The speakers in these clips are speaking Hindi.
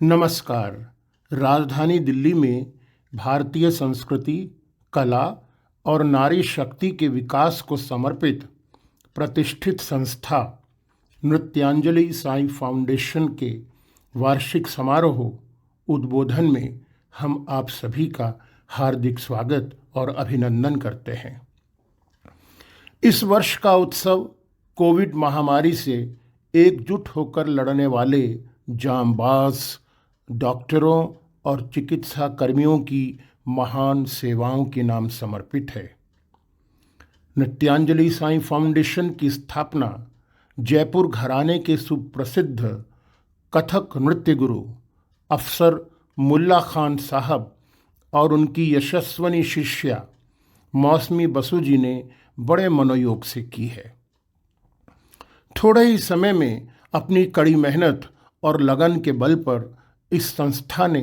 नमस्कार। राजधानी दिल्ली में भारतीय संस्कृति, कला और नारी शक्ति के विकास को समर्पित प्रतिष्ठित संस्था नृत्यांजलि साईं फाउंडेशन के वार्षिक समारोह उद्बोधन में हम आप सभी का हार्दिक स्वागत और अभिनंदन करते हैं। इस वर्ष का उत्सव कोविड महामारी से एकजुट होकर लड़ने वाले जांबाज डॉक्टरों और चिकित्सा कर्मियों की महान सेवाओं के नाम समर्पित है। नृत्यांजलि साईं फाउंडेशन की स्थापना जयपुर घराने के सुप्रसिद्ध कथक नृत्य गुरु अफसर मुल्ला खान साहब और उनकी यशस्विनी शिष्या मौसमी बसु जी ने बड़े मनोयोग से की है। थोड़े ही समय में अपनी कड़ी मेहनत और लगन के बल पर इस संस्था ने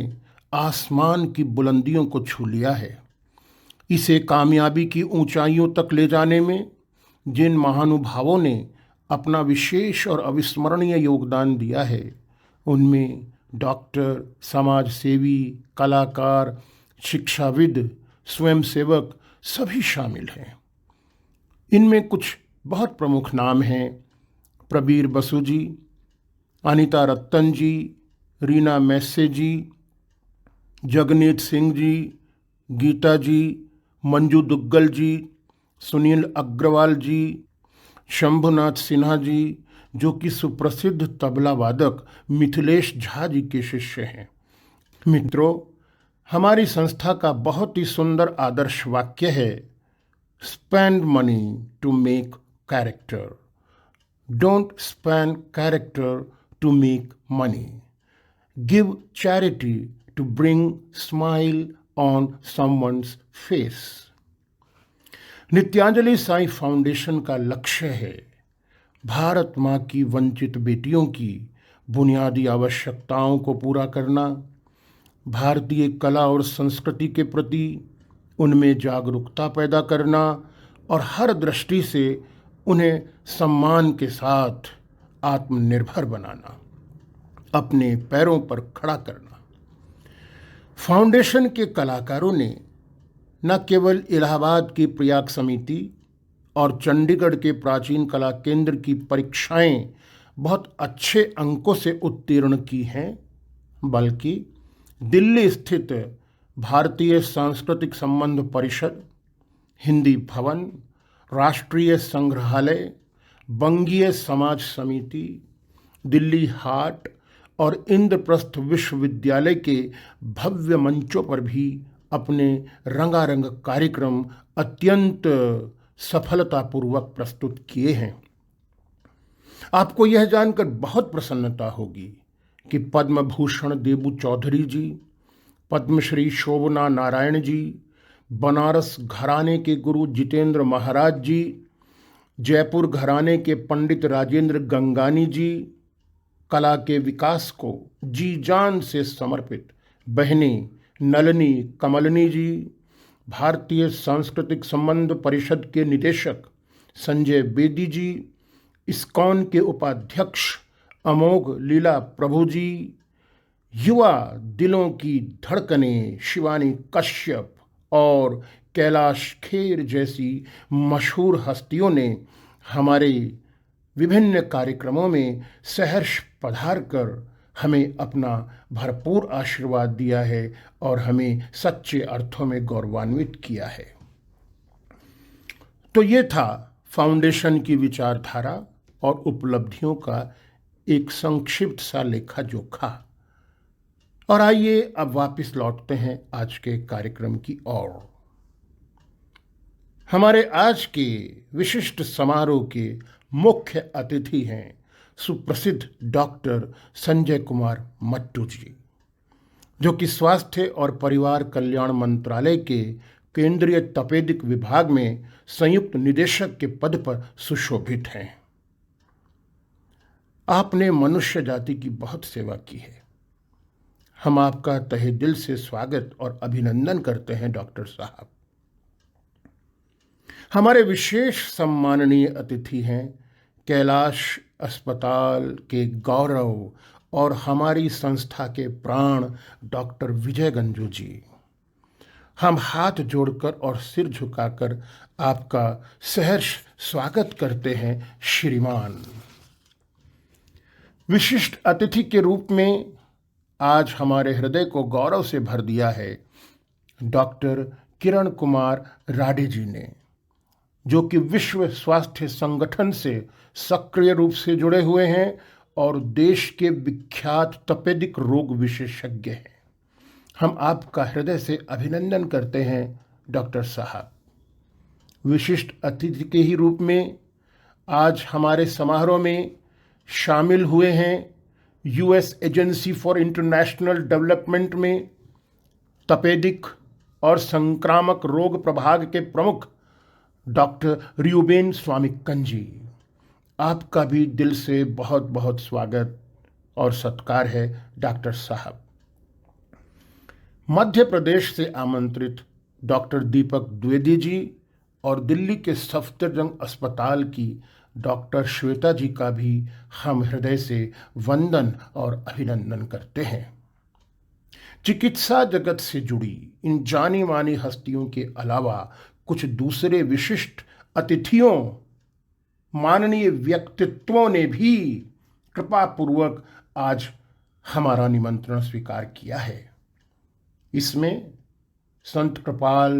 आसमान की बुलंदियों को छू लिया है। इसे कामयाबी की ऊंचाइयों तक ले जाने में जिन महानुभावों ने अपना विशेष और अविस्मरणीय योगदान दिया है, उनमें डॉक्टर, समाज सेवी, कलाकार, शिक्षाविद, स्वयंसेवक सभी शामिल हैं। इनमें कुछ बहुत प्रमुख नाम हैं: प्रबीर बसु जी, अनीता रत्तन जी, रीना मैसे जी, जगनीत सिंह जी, गीता जी, मंजू दुग्गल जी, सुनील अग्रवाल जी, शंभुनाथ सिन्हा जी, जो कि सुप्रसिद्ध तबला वादक मिथिलेश झा जी के शिष्य हैं। मित्रों, हमारी संस्था का बहुत ही सुंदर आदर्श वाक्य है: spend money to make character, don't spend character to make money, give charity to bring smile on someone's face. Nrityanjali Sai Foundation का लक्ष्य है भारत माँ की वंचित बेटियों की बुनियादी आवश्यकताओं को पूरा करना, भारतीय कला और संस्कृति के प्रति उनमें जागरूकता पैदा करना और हर दृष्टि से उन्हें सम्मान के साथ आत्मनिर्भर बनाना, अपने पैरों पर खड़ा करना। फाउंडेशन के कलाकारों ने न केवल इलाहाबाद की प्रयाग समिति और चंडीगढ़ के प्राचीन कला केंद्र की परीक्षाएं बहुत अच्छे अंकों से उत्तीर्ण की हैं, बल्कि दिल्ली स्थित भारतीय सांस्कृतिक संबंध परिषद, हिंदी भवन, राष्ट्रीय संग्रहालय, बंगीय समाज समिति, दिल्ली हाट और इंद्रप्रस्थ विश्वविद्यालय के भव्य मंचों पर भी अपने रंगारंग कार्यक्रम अत्यंत सफलतापूर्वक प्रस्तुत किए हैं। आपको यह जानकर बहुत प्रसन्नता होगी कि पद्म भूषण देबू चौधरी जी, पद्मश्री शोभना नारायण जी, बनारस घराने के गुरु जितेंद्र महाराज जी, जयपुर घराने के पंडित राजेंद्र गंगानी जी, कला के विकास को जी जान से समर्पित बहनें नलिनी कमलनी जी, भारतीय सांस्कृतिक संबंध परिषद के निदेशक संजय बेदी जी, इस्कॉन के उपाध्यक्ष अमोघ लीला प्रभु जी, युवा दिलों की धड़कनें शिवानी कश्यप और कैलाश खेर जैसी मशहूर हस्तियों ने हमारे विभिन्न कार्यक्रमों में सहर्ष पधार कर हमें अपना भरपूर आशीर्वाद दिया है और हमें सच्चे अर्थों में गौरवान्वित किया है। तो ये था फाउंडेशन की विचारधारा और उपलब्धियों का एक संक्षिप्त सा लेखा जोखा। और आइए अब वापस लौटते हैं आज के कार्यक्रम की ओर। हमारे आज के विशिष्ट समारोह के मुख्य अतिथि हैं सुप्रसिद्ध डॉक्टर संजय कुमार मट्टू जी, जो कि स्वास्थ्य और परिवार कल्याण मंत्रालय के केंद्रीय तपेदिक विभाग में संयुक्त निदेशक के पद पर सुशोभित हैं। आपने मनुष्य जाति की बहुत सेवा की है। हम आपका तहे दिल से स्वागत और अभिनंदन करते हैं डॉक्टर साहब। हमारे विशेष सम्माननीय अतिथि हैं कैलाश अस्पताल के गौरव और हमारी संस्था के प्राण डॉक्टर विजय गंजू जी, हम हाथ जोड़कर और सिर झुकाकर आपका सहर्ष स्वागत करते हैं श्रीमान। विशिष्ट अतिथि के रूप में आज हमारे हृदय को गौरव से भर दिया है डॉक्टर किरण कुमार राडे जी ने, जो कि विश्व स्वास्थ्य संगठन से सक्रिय रूप से जुड़े हुए हैं और देश के विख्यात तपेदिक रोग विशेषज्ञ हैं। हम आपका हृदय से अभिनंदन करते हैं डॉक्टर साहब। विशिष्ट अतिथि के ही रूप में आज हमारे समारोह में शामिल हुए हैं US agency for international development में तपेदिक और संक्रामक रोग प्रभाग के प्रमुख डॉक्टर रियूबेन स्वामिक्कन जी। आपका भी दिल से बहुत बहुत स्वागत और सत्कार है डॉक्टर साहब। मध्य प्रदेश से आमंत्रित डॉक्टर दीपक द्विवेदी जी और दिल्ली के सफदरजंग अस्पताल की डॉक्टर श्वेता जी का भी हम हृदय से वंदन और अभिनंदन करते हैं। चिकित्सा जगत से जुड़ी इन जानी मानी हस्तियों के अलावा कुछ दूसरे विशिष्ट अतिथियों, माननीय व्यक्तित्वों ने भी कृपापूर्वक आज हमारा निमंत्रण स्वीकार किया है। इसमें संत कृपाल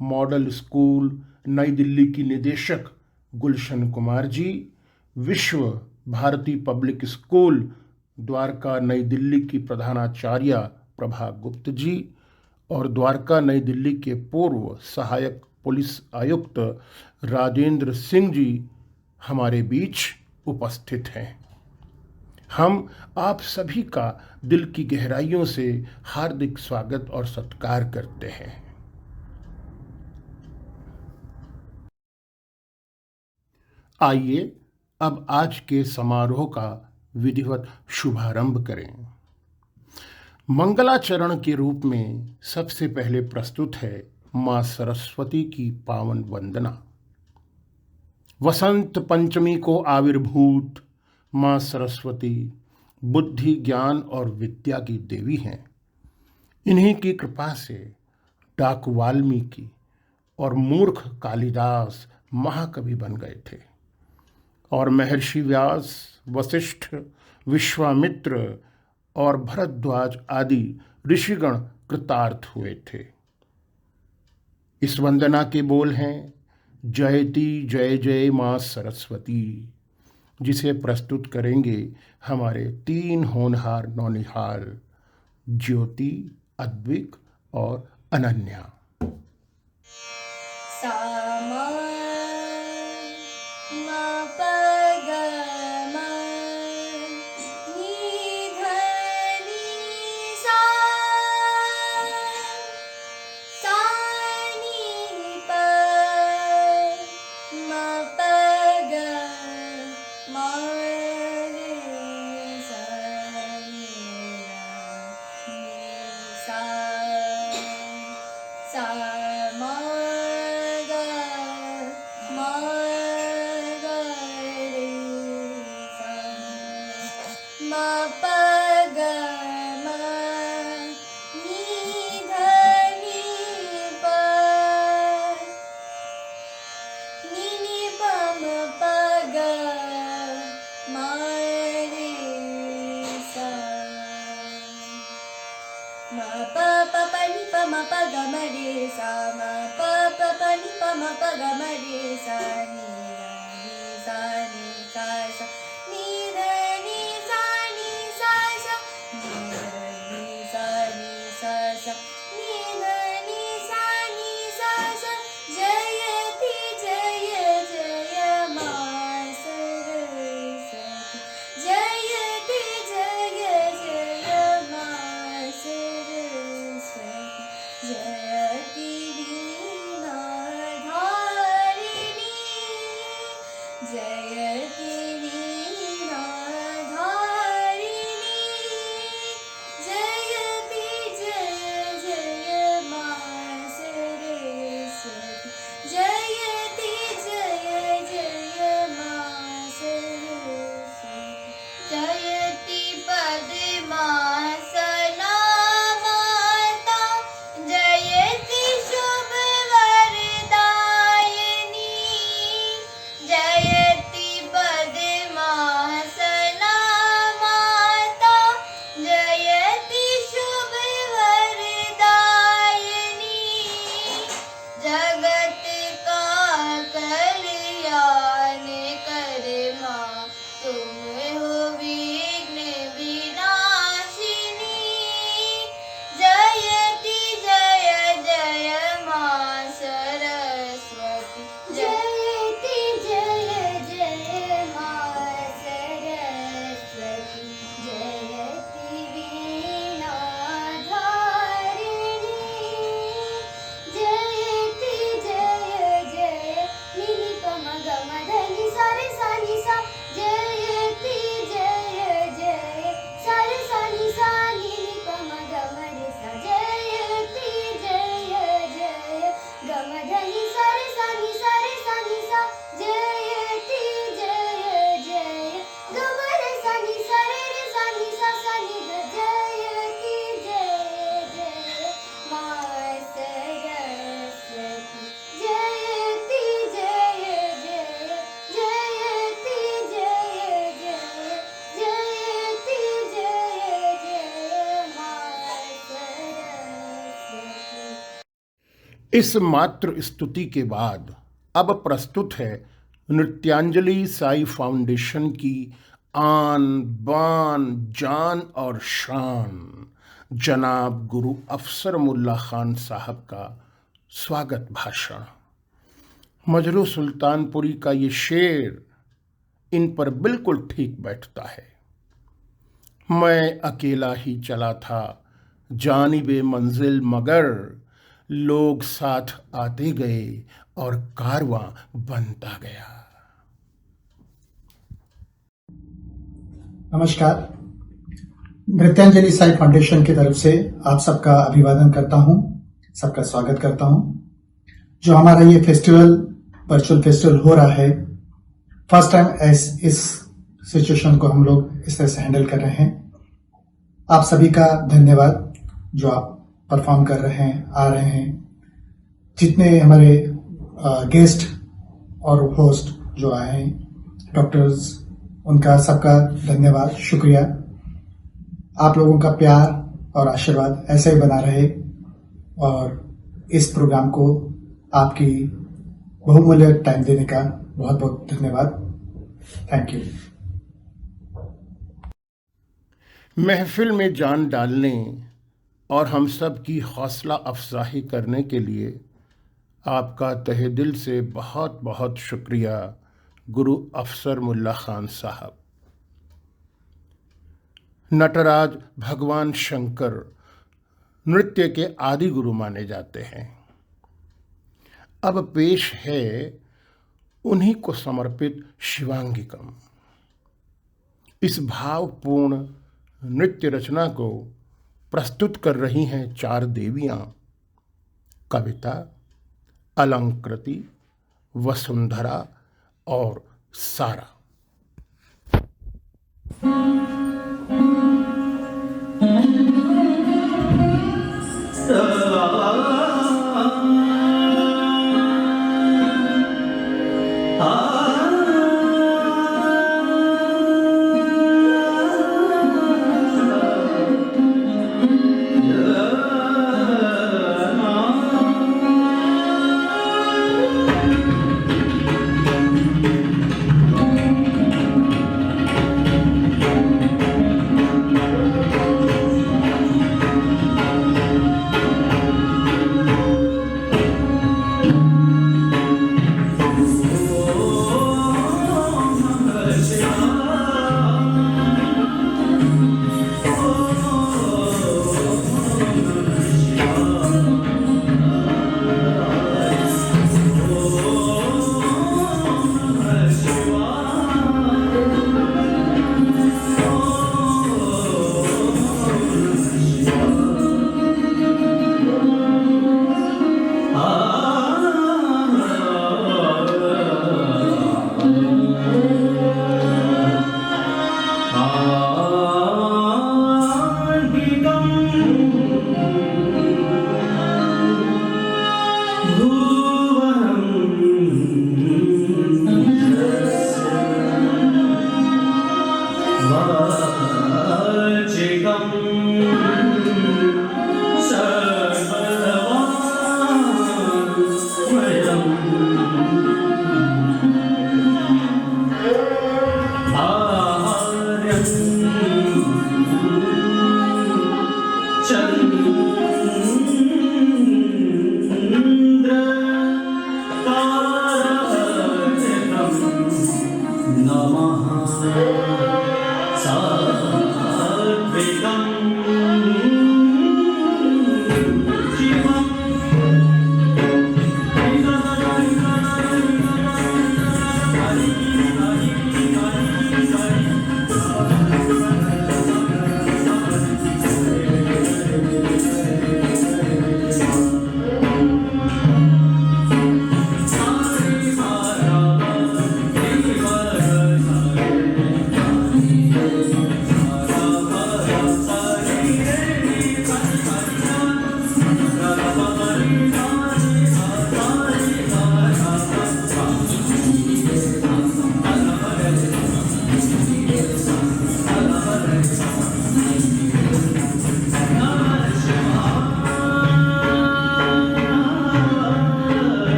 मॉडल स्कूल नई दिल्ली की निदेशक गुलशन कुमार जी, विश्व भारती पब्लिक स्कूल द्वारका नई दिल्ली की प्रधानाचार्य प्रभा गुप्त जी और द्वारका नई दिल्ली के पूर्व सहायक पुलिस आयुक्त राजेंद्र सिंह जी हमारे बीच उपस्थित हैं। हम आप सभी का दिल की गहराइयों से हार्दिक स्वागत और सत्कार करते हैं। आइए अब आज के समारोह का विधिवत शुभारंभ करें। मंगलाचरण के रूप में सबसे पहले प्रस्तुत है मां सरस्वती की पावन वंदना। वसंत पंचमी को आविर्भूत मां सरस्वती बुद्धि, ज्ञान और विद्या की देवी हैं। इन्हीं की कृपा से डाकू वाल्मीकि और मूर्ख कालिदास महाकवि बन गए थे और महर्षि व्यास, वशिष्ठ, विश्वामित्र और भरद्वाज आदि ऋषिगण कृतार्थ हुए थे। इस वंदना के बोल हैं जयति जय जय मां सरस्वती, जिसे प्रस्तुत करेंगे हमारे तीन होनहार नौनिहाल ज्योति, अद्विक और अनन्या। इस मात्र स्तुति के बाद अब प्रस्तुत है नृत्यांजलि साई फाउंडेशन की आन बान जान और शान जनाब गुरु अफसर मुल्ला खान साहब का स्वागत भाषण। मजरू सुल्तानपुरी का ये शेर इन पर बिल्कुल ठीक बैठता है। मैं अकेला ही चला था जानिबे मंजिल, मगर लोग साथ आते गए और कारवां बनता गया। नमस्कार। नृत्यांजलि साई फाउंडेशन की तरफ से आप सबका अभिवादन करता हूं, सबका स्वागत करता हूं। जो हमारा ये फेस्टिवल, वर्चुअल फेस्टिवल हो रहा है, फर्स्ट टाइम इस सिचुएशन को हम लोग इस तरह से हैंडल कर रहे हैं। आप सभी का धन्यवाद जो आप परफॉर्म कर रहे हैं, आ रहे हैं। जितने हमारे गेस्ट और होस्ट जो आए हैं, डॉक्टर्स, उनका सबका धन्यवाद, शुक्रिया। आप लोगों का प्यार और आशीर्वाद ऐसे ही बना रहे और इस प्रोग्राम को आपकी बहुमूल्य टाइम देने का बहुत बहुत धन्यवाद। Thank you. महफिल में जान डालने और हम सब की हौसला अफजाही करने के लिए आपका तहे दिल से बहुत बहुत शुक्रिया गुरु अफसर मुल्ला खान साहब। नटराज भगवान शंकर नृत्य के आदि गुरु माने जाते हैं। अब पेश है उन्हीं को समर्पित शिवांगिकम। इस भावपूर्ण नृत्य रचना को प्रस्तुत कर रही हैं 4 देवियां: कविता, अलंकृति, वसुंधरा और सारा।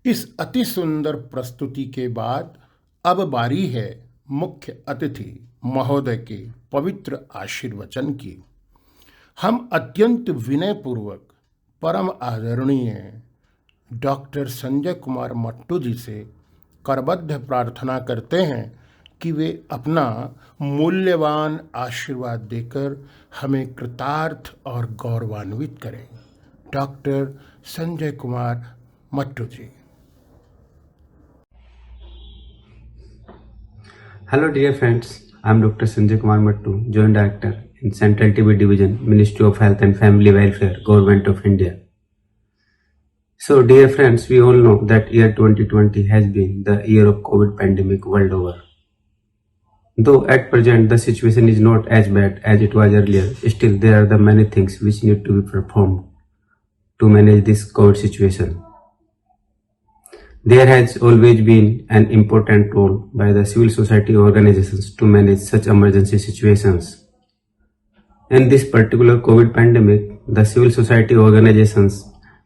इस अति सुंदर प्रस्तुति के बाद अब बारी है मुख्य अतिथि महोदय के पवित्र आशीर्वचन की। हम अत्यंत विनयपूर्वक परम आदरणीय डॉक्टर संजय कुमार मट्टू जी से करबद्ध प्रार्थना करते हैं कि वे अपना मूल्यवान आशीर्वाद देकर हमें कृतार्थ और गौरवान्वित करें। Doctor Sanjay Kumar Mattu ji. Hello dear friends, I am Dr. Sanjay Kumar Mattu, Joint Director in Central TB Division, Ministry of Health and Family Welfare, Government of India. So dear friends, we all know that year 2020 has been the year of COVID pandemic world over. Though at present the situation is not as bad as it was earlier, still there are the many things which need to be performed to manage this COVID situation. There has always been an important role by the civil society organizations to manage such emergency situations. In this particular COVID pandemic, the civil society organizations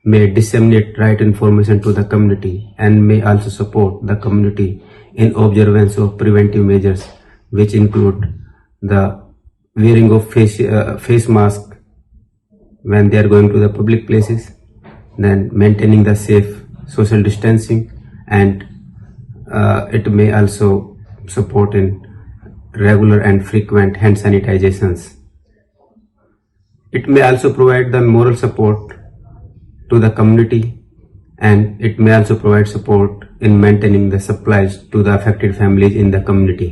may disseminate right information to the community and may also support the community in observance of preventive measures, which include the wearing of face mask when they are going to the public places, then maintaining the safe social distancing, and it may also support in regular and frequent hand sanitizations. It may also provide the moral support to the community, and it may also provide support in maintaining the supplies to the affected families in the community.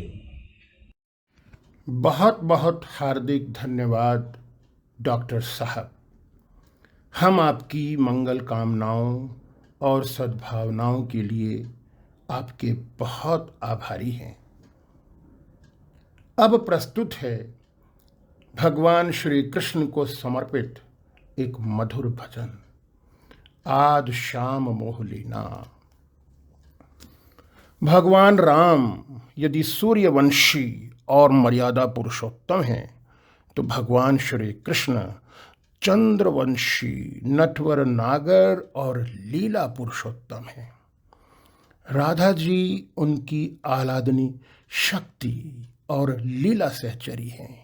बहुत बहुत हार्दिक धन्यवाद डॉक्टर साहब। हम आपकी मंगल कामनाओं और सद्भावनाओं के लिए आपके बहुत आभारी हैं। अब प्रस्तुत है भगवान श्री कृष्ण को समर्पित एक मधुर भजन, आज शाम मोह लीना। भगवान राम यदि सूर्यवंशी और मर्यादा पुरुषोत्तम हैं, तो भगवान श्री कृष्ण चंद्रवंशी, नटवर नागर और लीला पुरुषोत्तम है। राधा जी उनकी आह्लादनी शक्ति और लीला सहचरी हैं।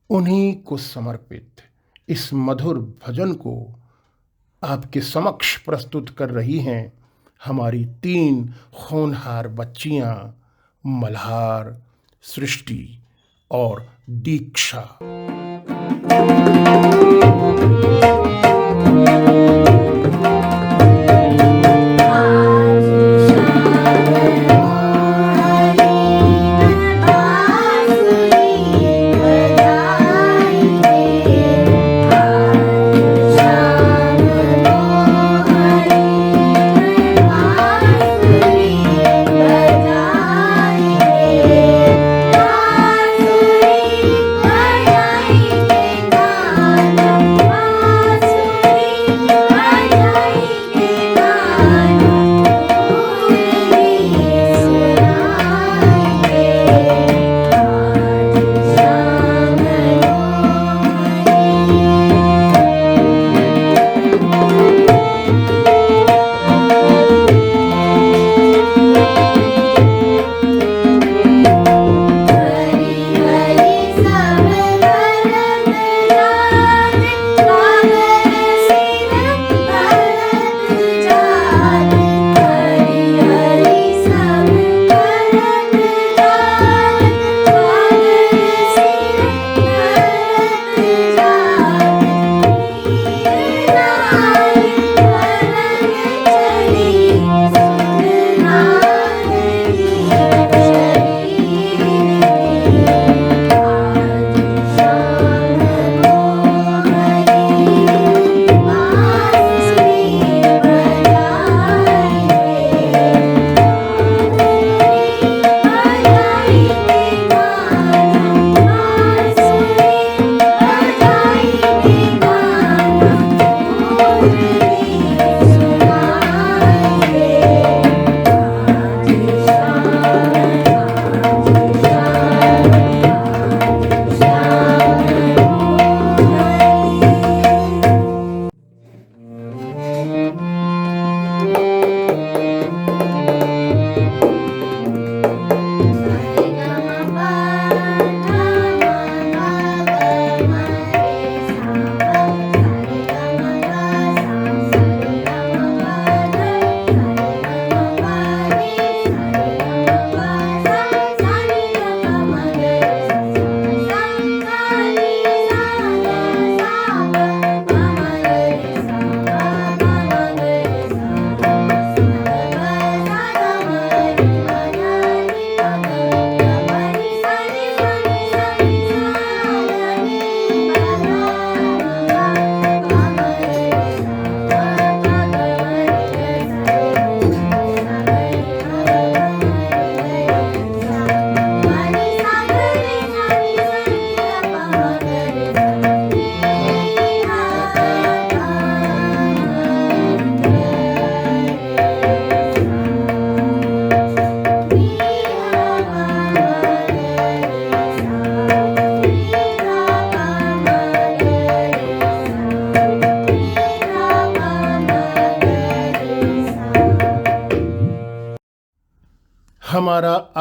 उन्हीं को समर्पित इस मधुर भजन को आपके समक्ष प्रस्तुत कर रही हैं हमारी 3 होनहार बच्चियां मल्हार, सृष्टि और दीक्षा। Bye.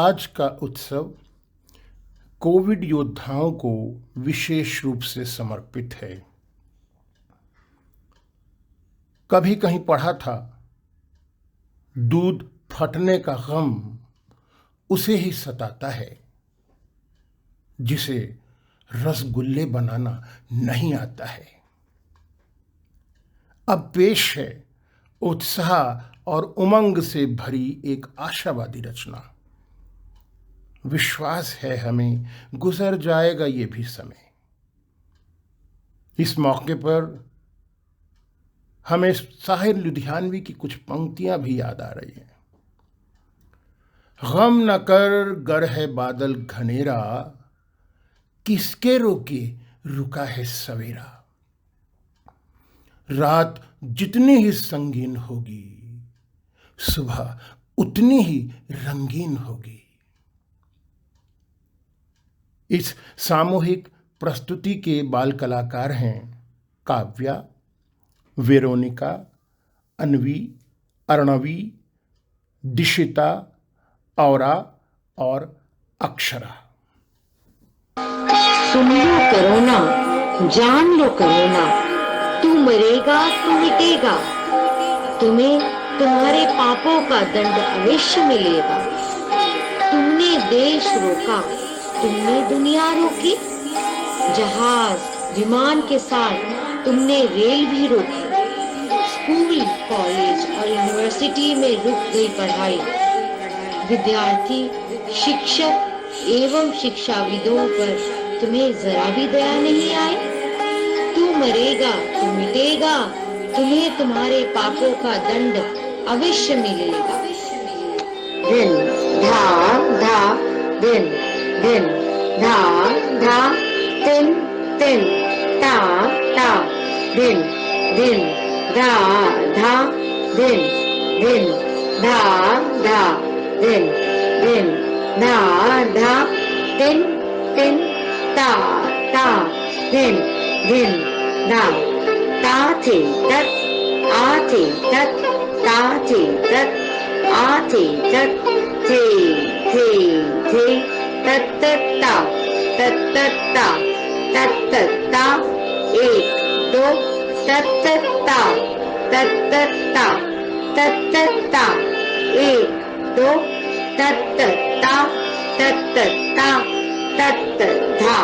आज का उत्सव कोविड योद्धाओं को विशेष रूप से समर्पित है। कभी कहीं पढ़ा था, दूध फटने का गम उसे ही सताता है जिसे रसगुल्ले बनाना नहीं आता है। अब पेश है उत्साह और उमंग से भरी एक आशावादी रचना। विश्वास है हमें गुजर जाएगा ये भी समय। इस मौके पर हमें साहिर लुधियानवी की कुछ पंक्तियां भी याद आ रही हैं। गम न कर गर है बादल घनेरा, किसके रोके रुका है सवेरा। रात जितनी ही संगीन होगी, सुबह उतनी ही रंगीन होगी। इस सामूहिक प्रस्तुति के बाल कलाकार हैं काव्या, वेरोनिका, अन्वी, अर्णवी, दिशिता, औरा और अक्षरा। सुन लो करोना, जान लो करोना, तू मरेगा तू मिटेगा, तुम्हें तुम्हारे पापों का दंड अवश्य मिलेगा। तुमने देश रोका, तुमने दुनिया रोकी, जहाज विमान के साथ तुमने रेल भी रोकी। स्कूल, कॉलेज और यूनिवर्सिटी में रुक गई पढ़ाई। विद्यार्थी, शिक्षक एवं शिक्षाविदों पर तुम्हें जरा भी दया नहीं आई। तू मरेगा तू मिटेगा, तुम्हें तुम्हारे पापों का दंड अवश्य मिलेगा। दिन धा धा दिन, दिन धा धा तिन तिन ता ता दिन, दिन धा धा दिन, दिन धा धा दिन, दिन धा धा तिन तिन ता ता दिन, दिन धा ता थी तत आ थी तत ता थी तत आ थी तत थी तत ता तत ता तत ता एक दो तत ता तत ता तत ता एक दो तत ता तत ता तत धा।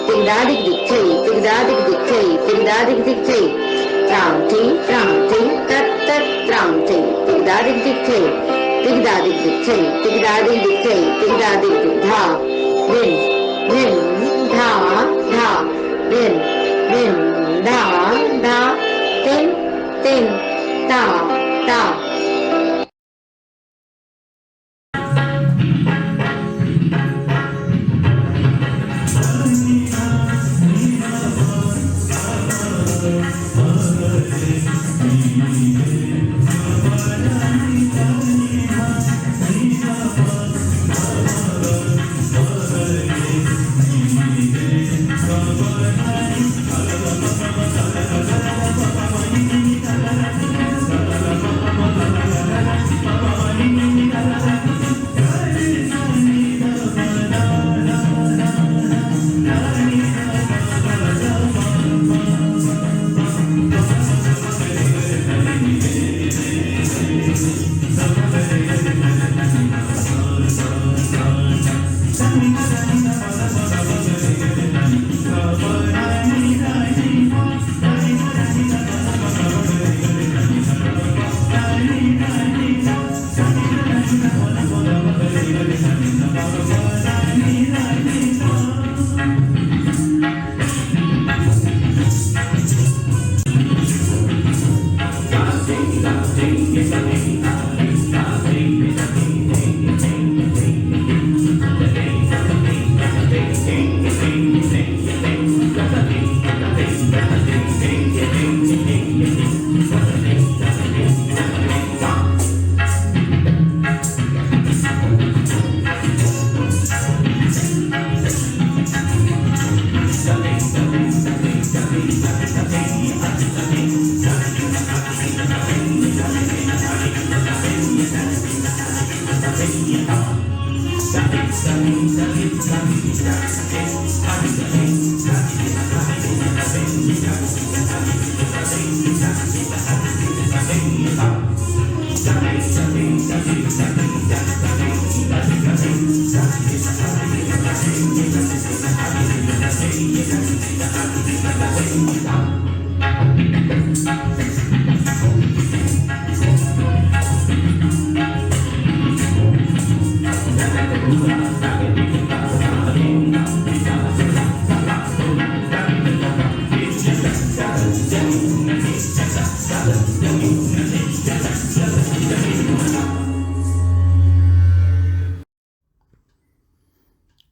tigdadik dikchai, tigdadik dikchai, tigdadik dikchai. Tramti, tramti, tat tat tramti, tigdadik dikchai, tigdadik dikchai, tigdadik dikchai, tigdadik dikdha. Din, din, dha, dha, din, din, dha, dha, tin, tin, ta, ta.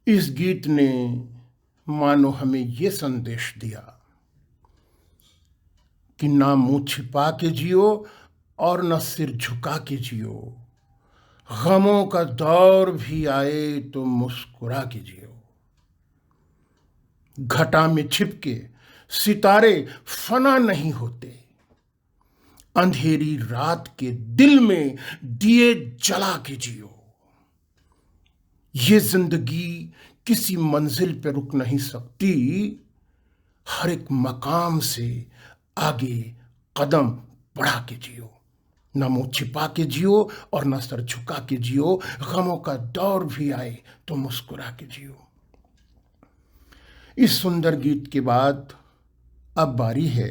इस गीत ने मानो हमें ये संदेश दिया कि ना मुंह छिपा के जियो और न सिर झुका के जियो, गमों का दौर भी आए तो मुस्कुरा के जियो। घटा में छिपके सितारे फना नहीं होते, अंधेरी रात के दिल में दिए जला के जियो। ये जिंदगी किसी मंजिल पे रुक नहीं सकती, हर एक मकाम से आगे कदम बढ़ा के जियो। न मुंह छिपा के जियो और न सर झुका के जियो, गमों का दौर भी आए तो मुस्कुरा के जियो। इस सुंदर गीत के बाद अब बारी है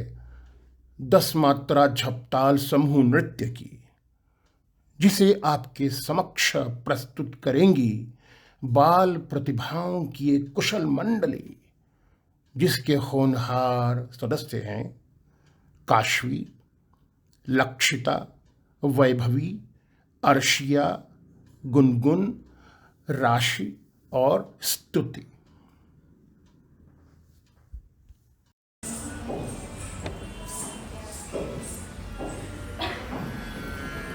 10 मात्रा झपताल समूह नृत्य की, जिसे आपके समक्ष प्रस्तुत करेंगी बाल प्रतिभाओं की एक कुशल मंडली, जिसके होनहार सदस्य हैं काशवी, लक्षिता, वैभवी, अर्शिया, गुनगुन, राशि और स्तुति।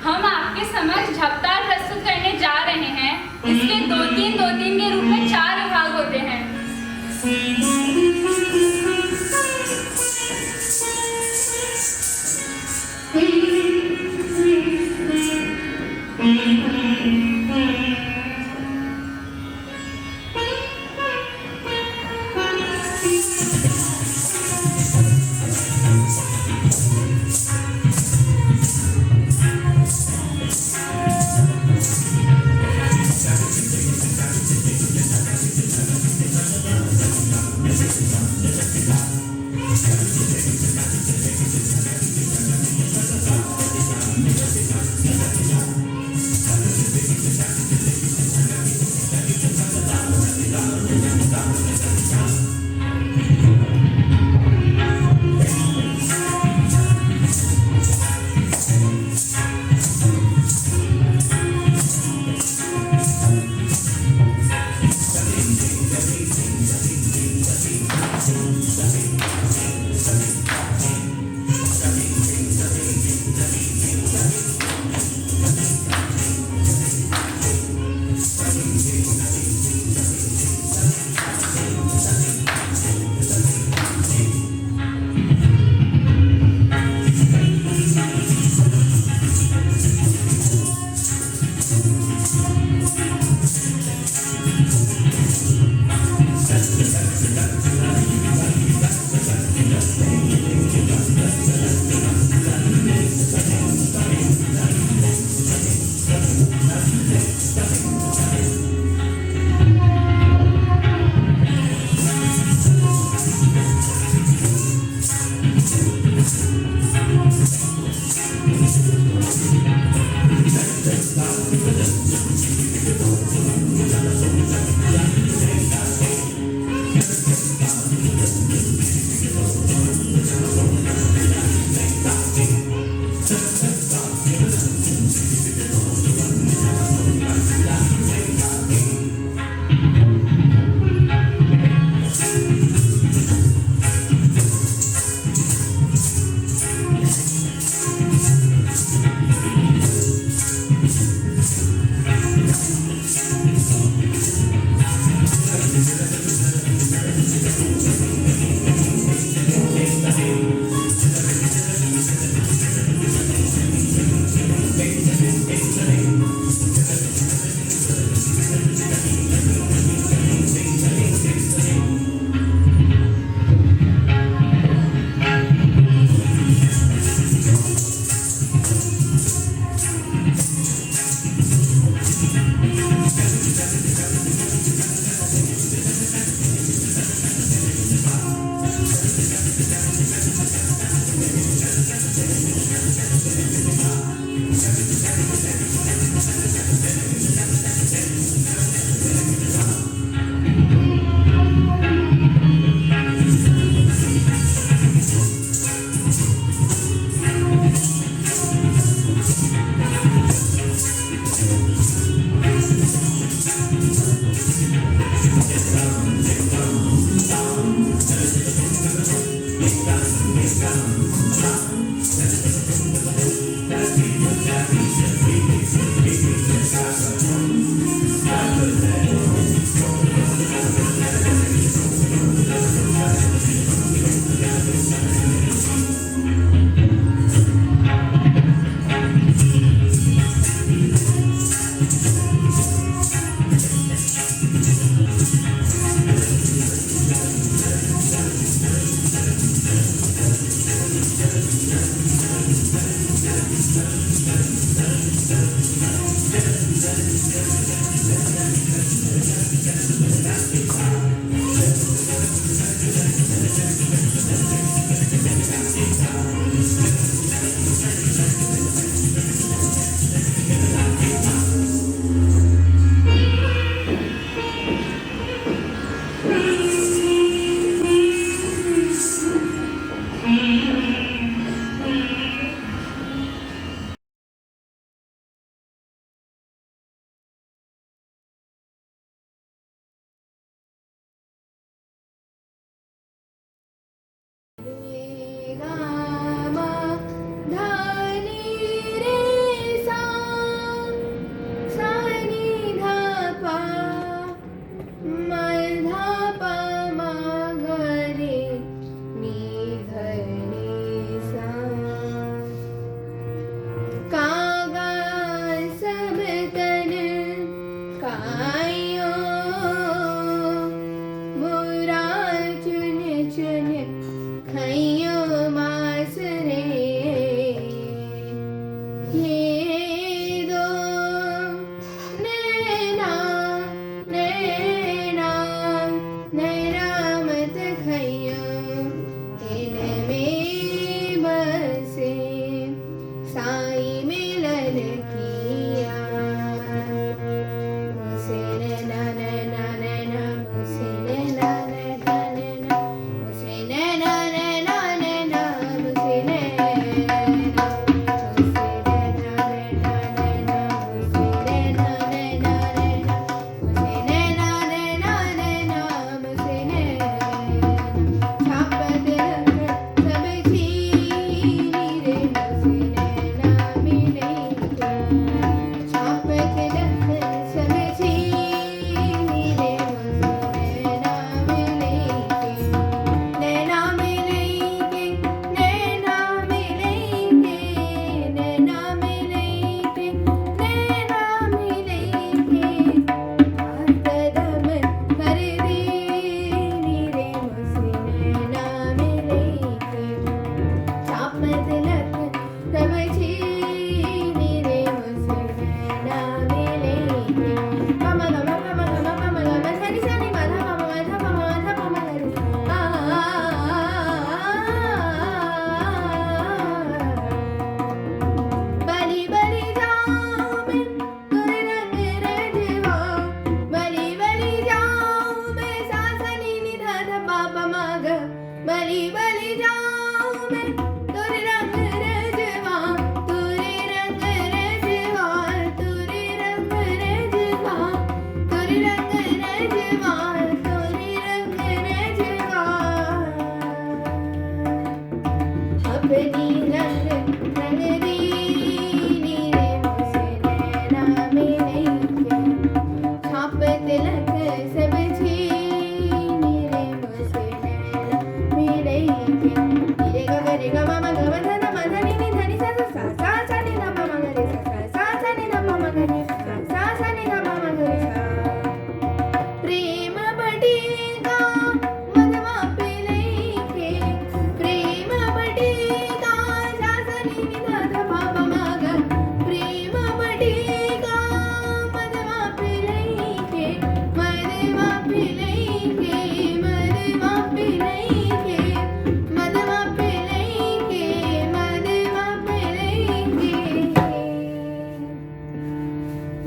हम आपके समक्ष झपताल प्रस्तुत करने जा रहे हैं। इसके 2-3 के रूप में 4 विभाग होते हैं।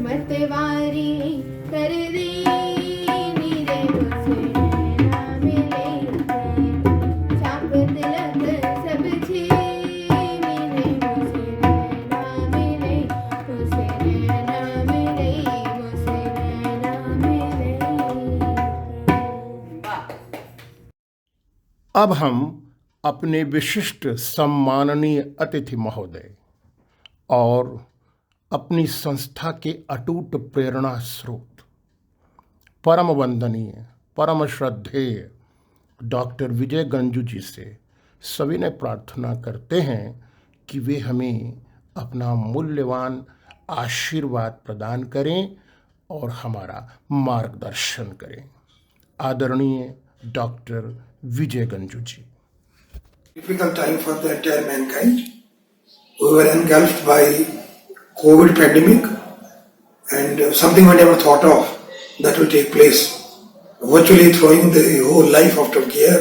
मतवारी कर दी नीरे मुझसे ना मिले छाप तिलक सब छीने मुझसे ना मिले मुझसे ना मिले मुझसे ना मिले। अब हम अपने विशिष्ट सम्माननीय अतिथि महोदय और अपनी संस्था के अटूट प्रेरणा स्रोत परम वंदनीय परम श्रद्धेय डॉक्टर विजय गंजू जी से सविनय प्रार्थना करते हैं कि वे हमें अपना मूल्यवान आशीर्वाद प्रदान करें और हमारा मार्गदर्शन करें। आदरणीय doctor Vijay Ganju ji. Difficult time for the entire mankind. We were engulfed by COVID pandemic, and something we never thought of that will take place. Virtually throwing the whole life out of gear.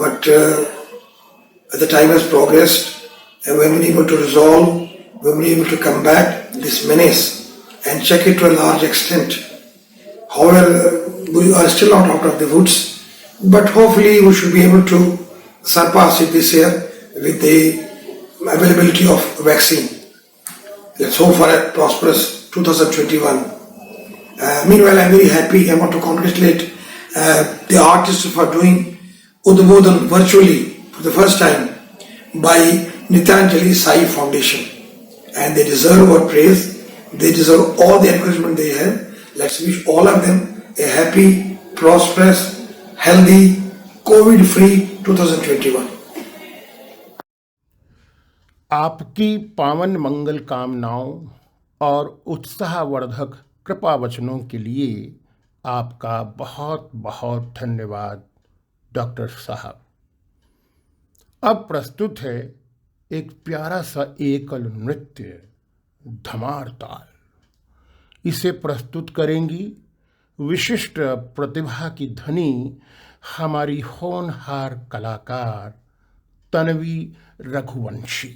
But as the time has progressed, and we have been able to resolve, we have been able to combat this menace and check it to a large extent. However, we are still not out of the woods, but hopefully we should be able to surpass it this year with the availability of vaccine. Let's hope for a prosperous 2021. Meanwhile, I'm very happy. I want to congratulate the artists for doing Udbodan virtually for the first time by Nityanjali Sai Foundation. And they deserve our praise. They deserve all the encouragement they have. Let's wish all of them a happy, prosperous, healthy, COVID-free 2021. आपकी पावन मंगल कामनाओं और उत्साहवर्धक कृपा वचनों के लिए आपका बहुत बहुत धन्यवाद डॉक्टर साहब। अब प्रस्तुत है एक प्यारा सा एकल नृत्य धमार ताल। इसे प्रस्तुत करेंगी विशिष्ट प्रतिभा की धनी हमारी होनहार कलाकार तन्वी रघुवंशी।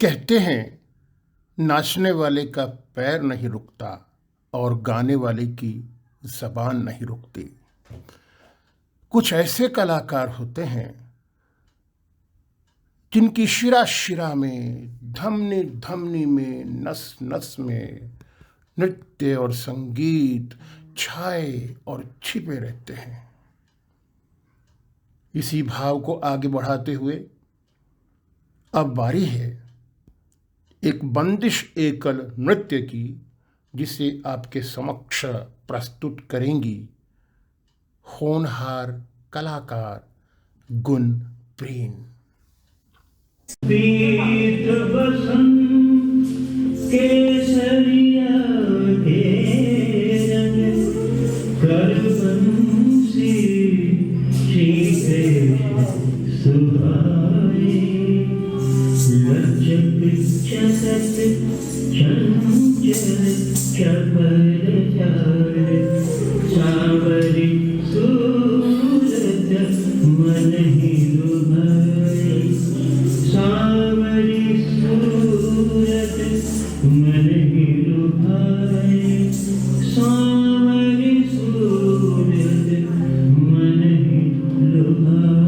कहते हैं नाचने वाले का पैर नहीं रुकता और गाने वाले की जबान नहीं रुकती। कुछ ऐसे कलाकार होते हैं जिनकी शिरा शिरा में, धमनी धमनी में, नस नस में नृत्य और संगीत छाए और छिपे रहते हैं। इसी भाव को आगे बढ़ाते हुए अब बारी है एक बंदिश एकल नृत्य की, जिसे आपके समक्ष प्रस्तुत करेंगी होनहार कलाकार गुणप्रीन। पीत बसंत केसरिया घेरन कर बंसी शीघ्र सुहाए लचक चलत चंचल चपल चाल सावरी सूरत मन ही लुभाए सावरी सूरत मन ही लुभाए सावरी सूरत मन ही लुभाए।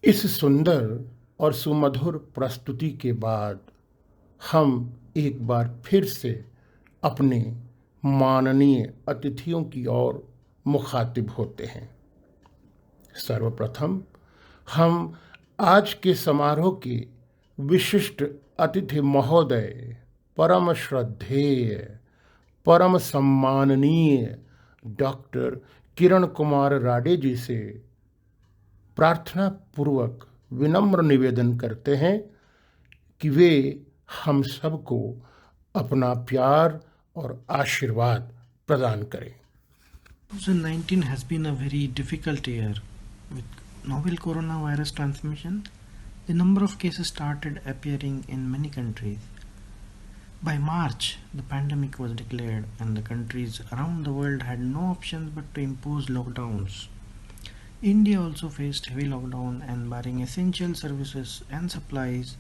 इस सुंदर और सुमधुर प्रस्तुति के बाद हम एक बार फिर से अपने माननीय अतिथियों की ओर मुखातिब होते हैं। सर्वप्रथम हम आज के समारोह के विशिष्ट अतिथि महोदय, परम श्रद्धेय, परम सम्माननीय डॉक्टर किरण कुमार राडे जी से प्रार्थना पूर्वक विनम्र निवेदन करते हैं कि वे हम सबको अपना प्यार और आशीर्वाद प्रदान करें। 2019 has been a very difficult year. With novel coronavirus transmission, the number of cases started appearing in many countries. By March, the pandemic was declared and the countries around the world had no options but to impose lockdowns. India also faced heavy lockdown and barring essential services and supplies,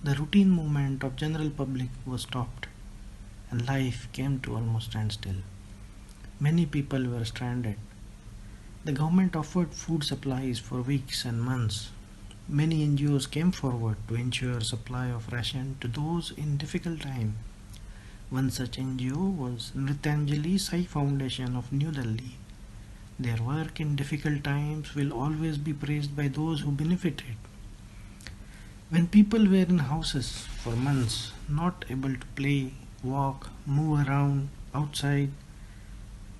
the routine movement of general public was stopped and life came to almost standstill. Many people were stranded. The government offered food supplies for weeks and months. Many NGOs came forward to ensure supply of ration to those in difficult time. One such NGO was Nrityanjali Sai Foundation of New Delhi. Their work in difficult times will always be praised by those who benefited. When people were in houses for months, not able to play, walk, move around outside,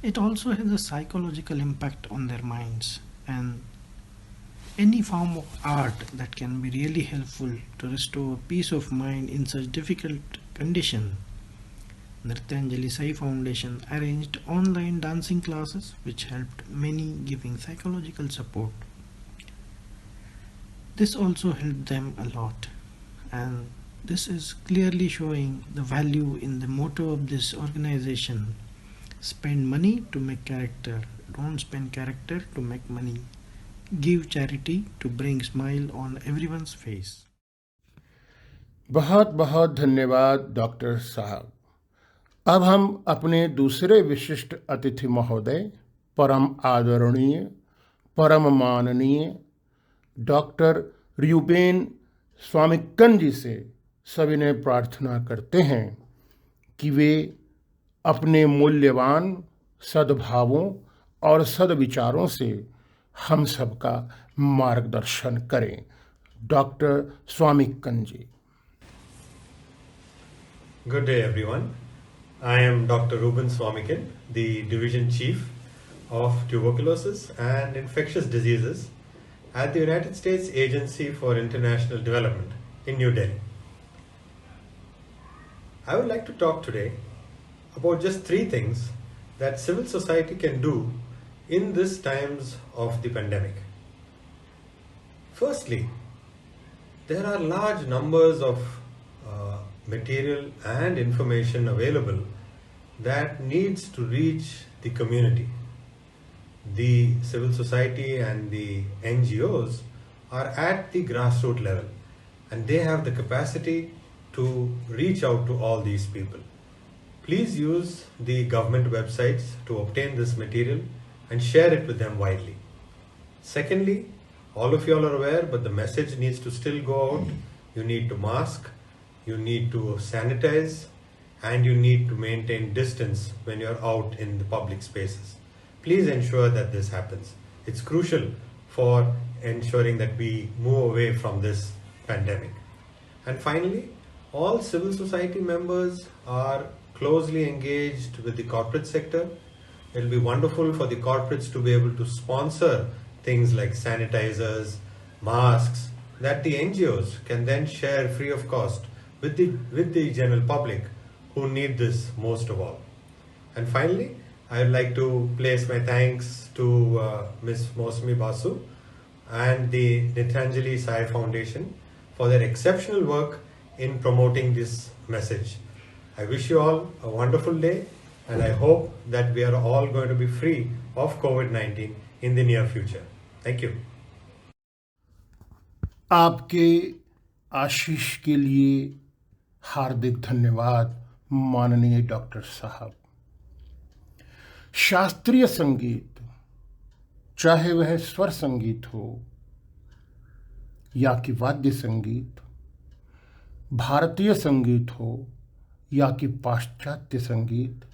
it also has a psychological impact on their minds, and any form of art that can be really helpful to restore peace of mind in such difficult condition. Nrityanjali Sai Foundation arranged online dancing classes which helped many, giving psychological support. This also helped them a lot, and this is clearly showing the value in the motto of this organization: spend money to make character, don't spend character to make money. give charity to bring smile on everyone's face. बहुत बहुत धन्यवाद डॉक्टर साहब। अब हम अपने दूसरे विशिष्ट अतिथि महोदय, परम आदरणीय, परम माननीय डॉक्टर र्यूबेन स्वामिक्कन जी से सविनय प्रार्थना करते हैं कि वे अपने मूल्यवान सद्भावों और सद्विचारों से हम सबका मार्गदर्शन करें। Doctor स्वामिक्कन ji. Good day, everyone. I am Dr. Ruben Swamikin, the Division Chief of Tuberculosis and Infectious Diseases at the United States Agency for International Development in New Delhi. I would like to talk today about just 3 things that civil society can do in these times of the pandemic. Firstly, there are large numbers of material and information available that needs to reach the community. The civil society and the NGOs are at the grassroots level and they have the capacity to reach out to all these people. Please use the government websites to obtain this material and share it with them widely. Secondly, all of you all are aware, but the message needs to still go out. You need to mask, you need to sanitize, and you need to maintain distance when you're out in the public spaces. Please ensure that this happens. It's crucial for ensuring that we move away from this pandemic. And finally, all civil society members are closely engaged with the corporate sector. It'll be wonderful for the corporates to be able to sponsor things like sanitizers, masks, that the NGOs can then share free of cost with the general public who need this most of all. And finally, I would like to place my thanks to Ms. Mosmi Basu and the Nityanjali Sai Foundation for their exceptional work in promoting this message. I wish you all a wonderful day, and I hope that we are all going to be free of COVID-19 in the near future. Thank you. आपके आशीष के लिए हार्दिक धन्यवाद माननीय डॉक्टर साहब। शास्त्रीय संगीत, चाहे वह स्वर संगीत हो या कि वाद्य संगीत, भारतीय संगीत हो या कि पाश्चात्य संगीत,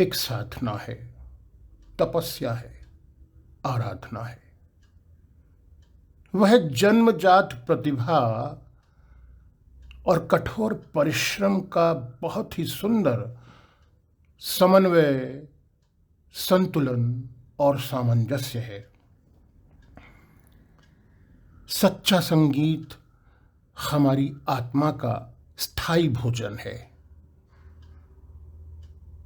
एक साधना है, तपस्या है, आराधना है। वह जन्मजात प्रतिभा और कठोर परिश्रम का बहुत ही सुंदर समन्वय, संतुलन और सामंजस्य है। सच्चा संगीत हमारी आत्मा का स्थायी भोजन है।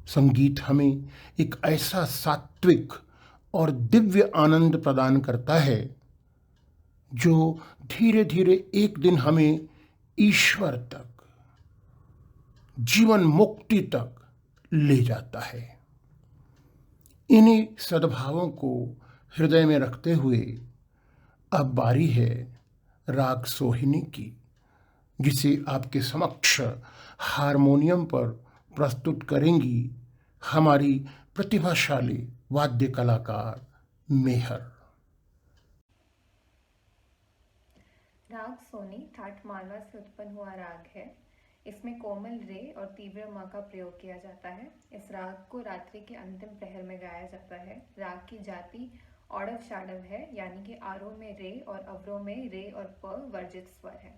संगीत हमें एक ऐसा सात्विक और दिव्य आनंद प्रदान करता है जो धीरे धीरे एक दिन हमें ईश्वर तक, जीवन मुक्ति तक ले जाता है। इन्हीं सद्भावों को हृदय में रखते हुए अब बारी है राग सोहिनी की, जिसे आपके समक्ष हारमोनियम पर प्रस्तुत करेंगी हमारी प्रतिभाशाली वाद्य कलाकार मेहर। राग सोनी ठाट मालवा से उत्पन्न हुआ राग है। इसमें कोमल रे और तीव्र म का प्रयोग किया जाता है। इस राग को रात्रि के अंतिम प्रहर में गाया जाता है। राग की जाति औडव शाडव है, यानी कि आरोह में रे और अवरोह में रे और प वर्जित स्वर है।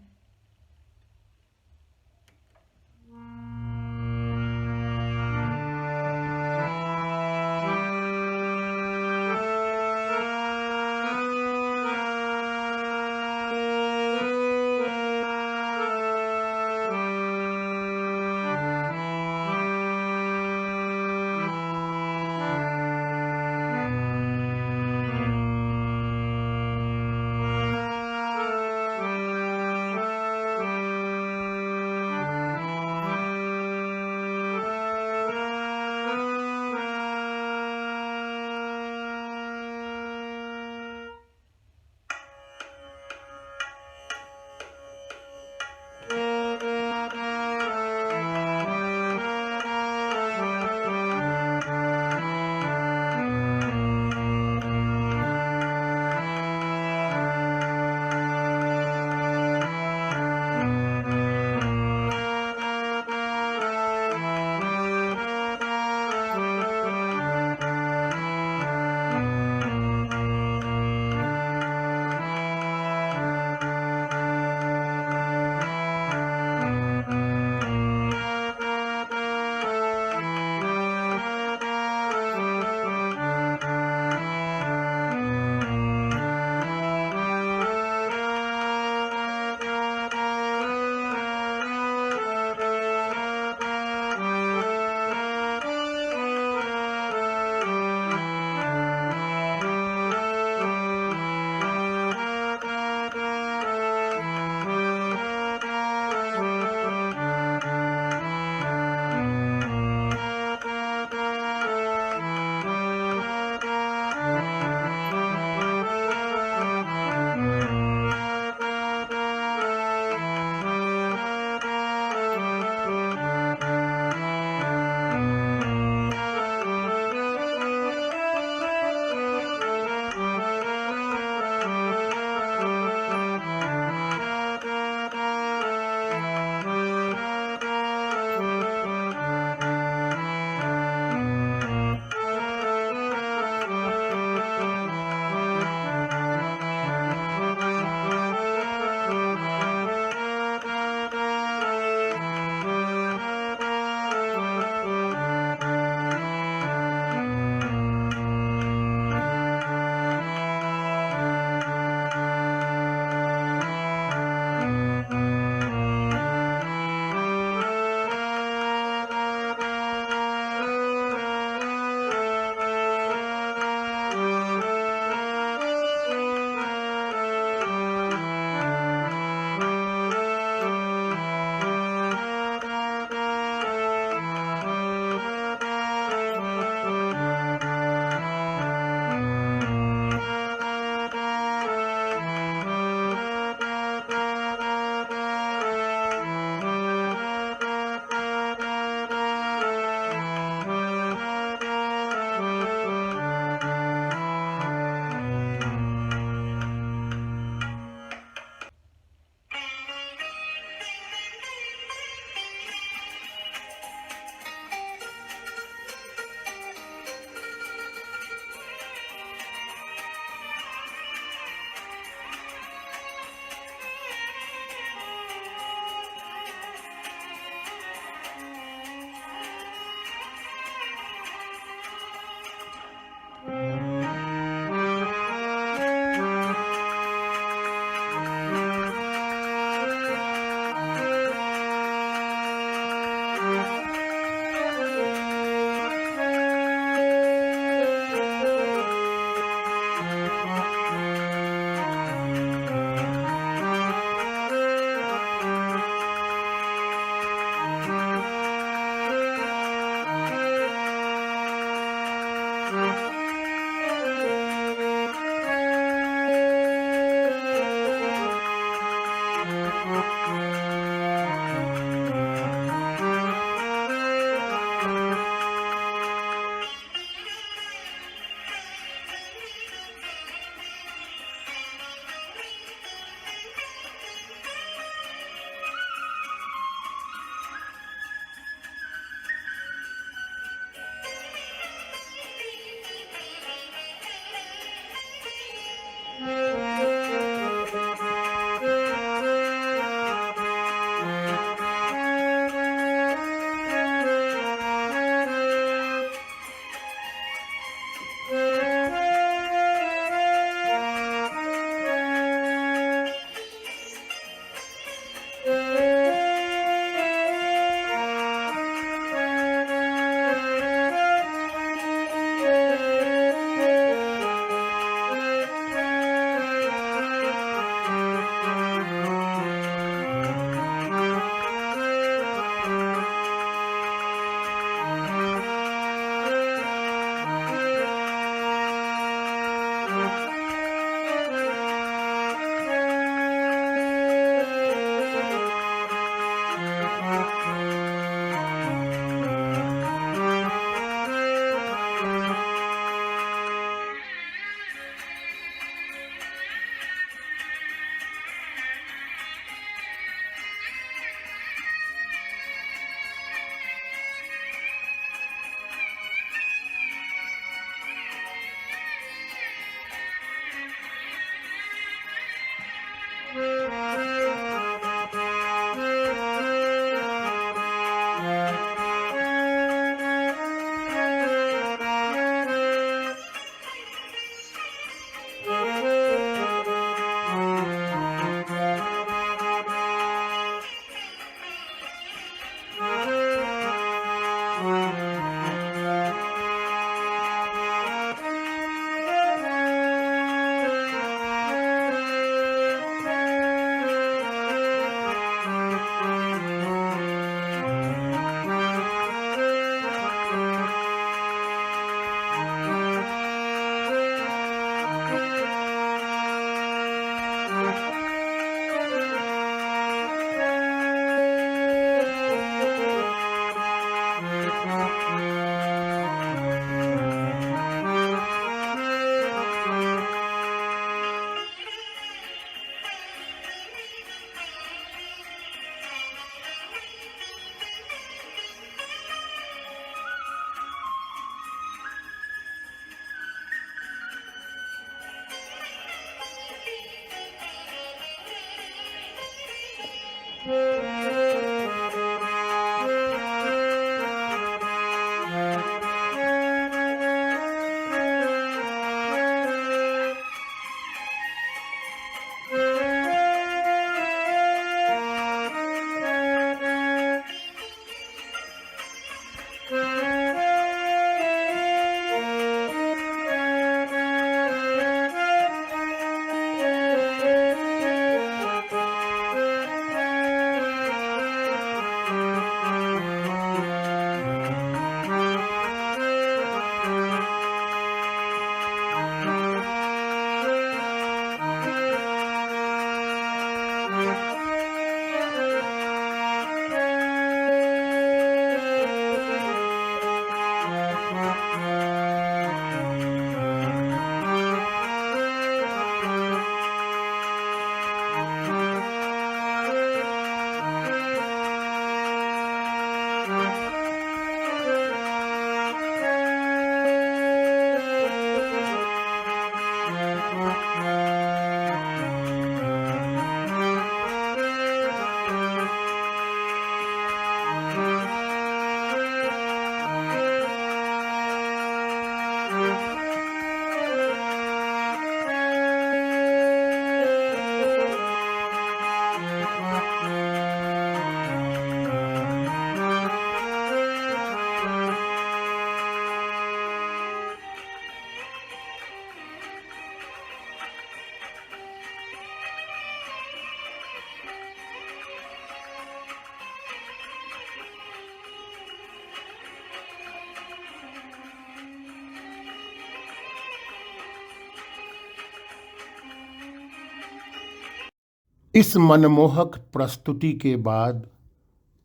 इस मनमोहक प्रस्तुति के बाद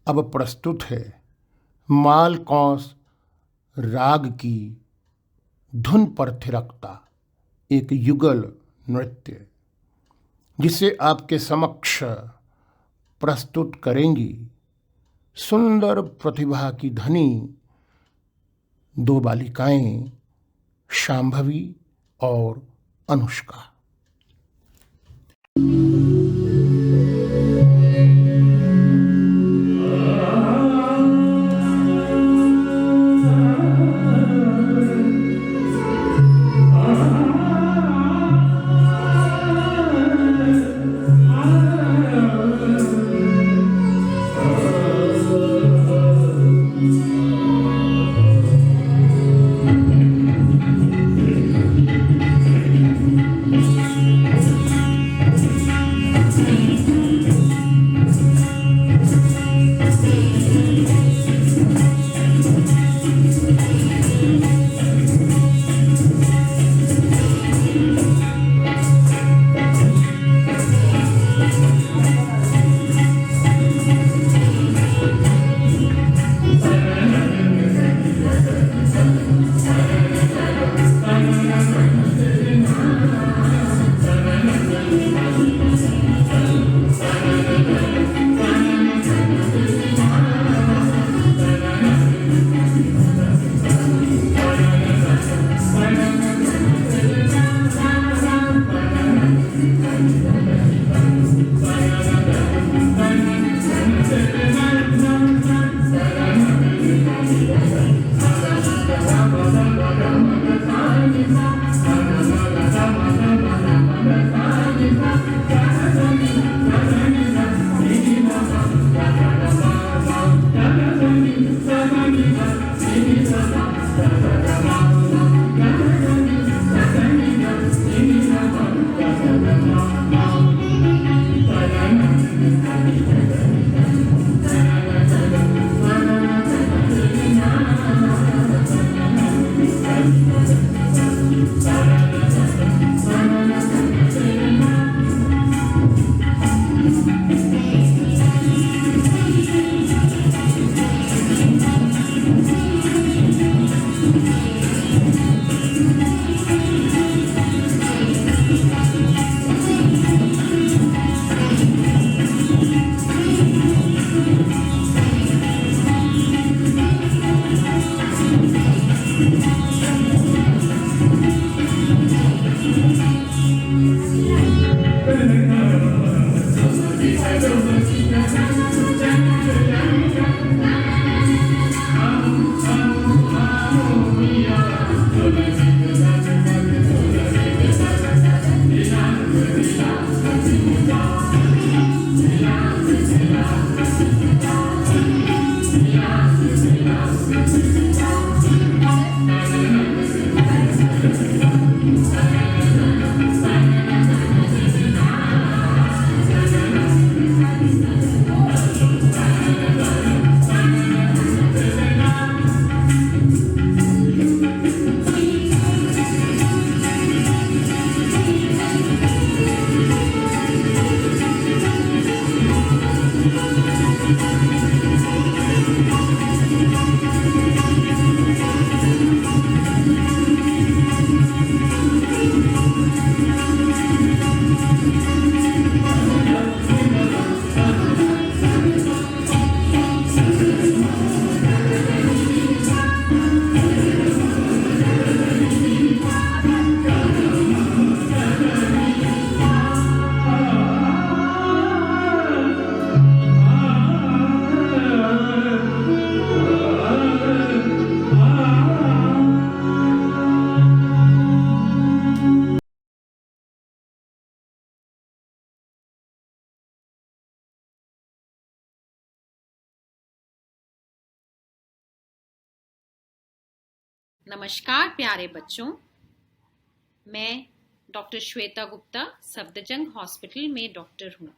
अब प्रस्तुत है मालकौस राग की धुन पर थिरकता एक युगल नृत्य, जिसे आपके समक्ष प्रस्तुत करेंगी सुंदर प्रतिभा की धनी दो बालिकाएं शांभवी और अनुष्का। नमस्कार प्यारे बच्चों, मैं डॉक्टर श्वेता गुप्ता सफदरजंग हॉस्पिटल में डॉक्टर हूँ।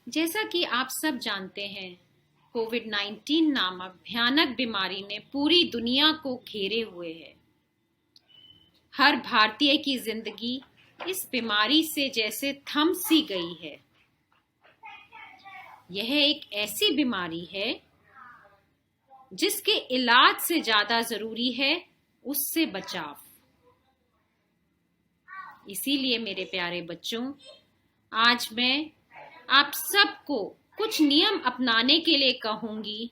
जैसा कि आप सब जानते हैं, कोविड-19 नामक भयानक बीमारी ने पूरी दुनिया को घेरे हुए है। हर भारतीय की जिंदगी इस बीमारी से जैसे थम सी गई है। यह एक ऐसी बीमारी है जिसके इलाज से ज्यादा जरूरी है उससे बचाव। इसीलिए मेरे प्यारे बच्चों, आज मैं आप सबको कुछ नियम अपनाने के लिए कहूंगी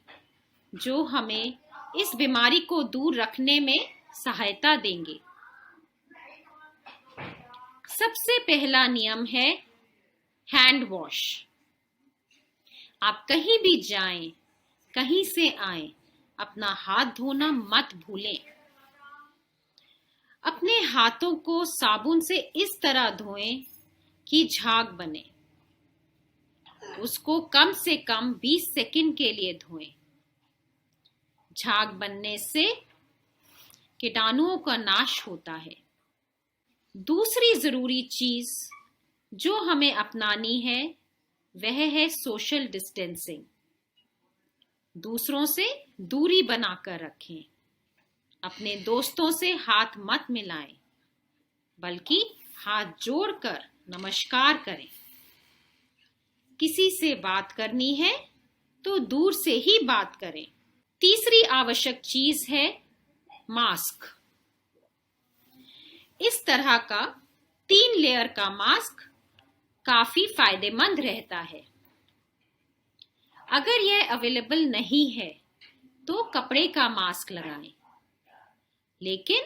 जो हमें इस बीमारी को दूर रखने में सहायता देंगे। सबसे पहला नियम है हैंड वॉश। आप कहीं भी जाएं, कहीं से आएं, अपना हाथ धोना मत भूलें। अपने हाथों को साबुन से इस तरह धोएं कि झाग बने। उसको कम से कम 20 सेकंड के लिए धोएं। झाग बनने से कीटाणुओं का नाश होता है। दूसरी जरूरी चीज जो हमें अपनानी है वह है सोशल डिस्टेंसिंग। दूसरों से दूरी बनाकर रखें। अपने दोस्तों से हाथ मत मिलाएं, बल्कि हाथ जोड़कर नमस्कार करें। किसी से बात करनी है तो दूर से ही बात करें। तीसरी आवश्यक चीज है मास्क। इस तरह का 3 लेयर का मास्क काफी फायदेमंद रहता है। अगर यह अवेलेबल नहीं है तो कपड़े का मास्क लगाएं, लेकिन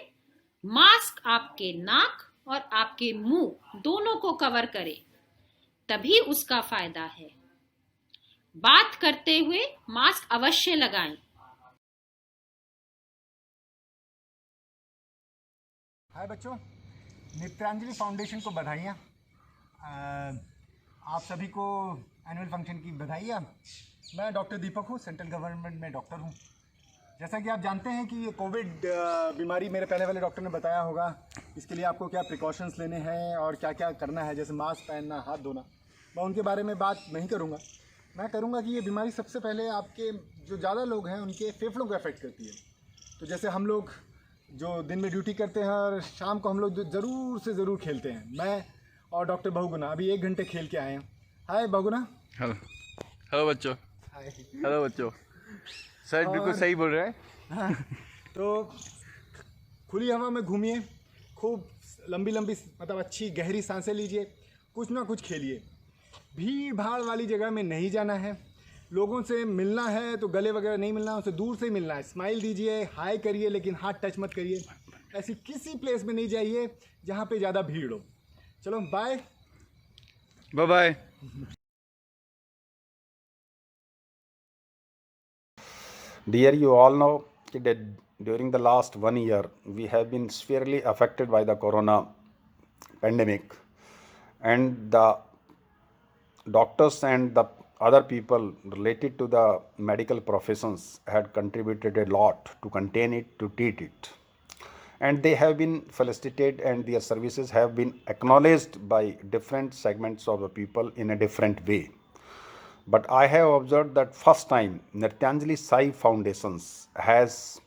मास्क आपके नाक और आपके मुंह दोनों को कवर करे, तभी उसका फायदा है। बात करते हुए मास्क अवश्य लगाएं। हाय बच्चों, नृत्यांजलि फाउंडेशन को बधाइयाँ। आप सभी को एनुअल फंक्शन की बधाइयाँ। मैं डॉक्टर दीपक हूँ, सेंट्रल गवर्नमेंट में डॉक्टर हूँ। जैसा कि आप जानते हैं कि ये कोविड बीमारी मेरे पहले वाले डॉक्टर ने बताया होगा, इसके लिए आपको क्या प्रिकॉशंस लेने हैं और क्या क्या करना है, जैसे मास्क पहनना, हाथ धोना। मैं उनके बारे में बात नहीं करूँगा। मैं करूँगा कि ये बीमारी सबसे पहले आपके जो ज़्यादा लोग हैं उनके फेफड़ों को अफेक्ट करती है। तो जैसे हम लोग जो दिन में ड्यूटी करते हैं और शाम को हम लोग ज़रूर से ज़रूर खेलते हैं। मैं और डॉक्टर बहुगुना अभी 1 घंटे खेल के आए हैं। हाय बहुगुना। हेलो बच्चों। हेलो बच्चों। सर बिल्कुल सही बोल रहे हैं। तो खुली हवा में घूमिए, खूब लंबी लंबी मतलब अच्छी गहरी सांसें लीजिए, कुछ ना कुछ खेलिए। भीड़ भाड़ वाली जगह में नहीं जाना है। लोगों से मिलना है तो गले वगैरह नहीं मिलना, उनसे दूर से ही मिलना है। स्माइल दीजिए, हाय करिए, लेकिन हाथ टच मत करिए। ऐसी किसी प्लेस में नहीं जाइए जहाँ पे ज़्यादा भीड़ हो। चलो bye bye bye. Dear, you all know that during the last 1 year, we have been severely affected by the corona pandemic, and the doctors and the other people related to the medical professions had contributed a lot to contain it, to treat it. And they have been felicitated and their services have been acknowledged by different segments of the people in a different way. But I have observed that first time Nrityanjali Sai Foundations has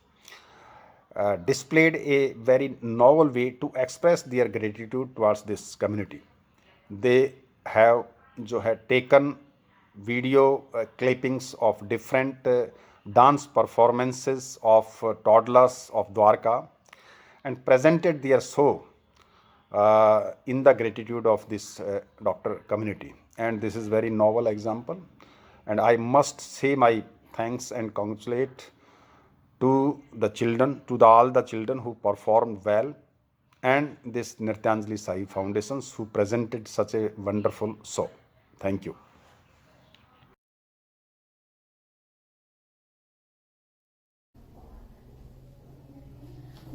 displayed a very novel way to express their gratitude towards this community. They have taken video clippings of different dance performances of toddlers of Dwarka and presented their show in the gratitude of this doctor community. And this is very novel example, and I must say my thanks and congratulate to the children, to all the children who performed well, and this Nrityanjali Sai Foundations who presented such a wonderful show. Thank you.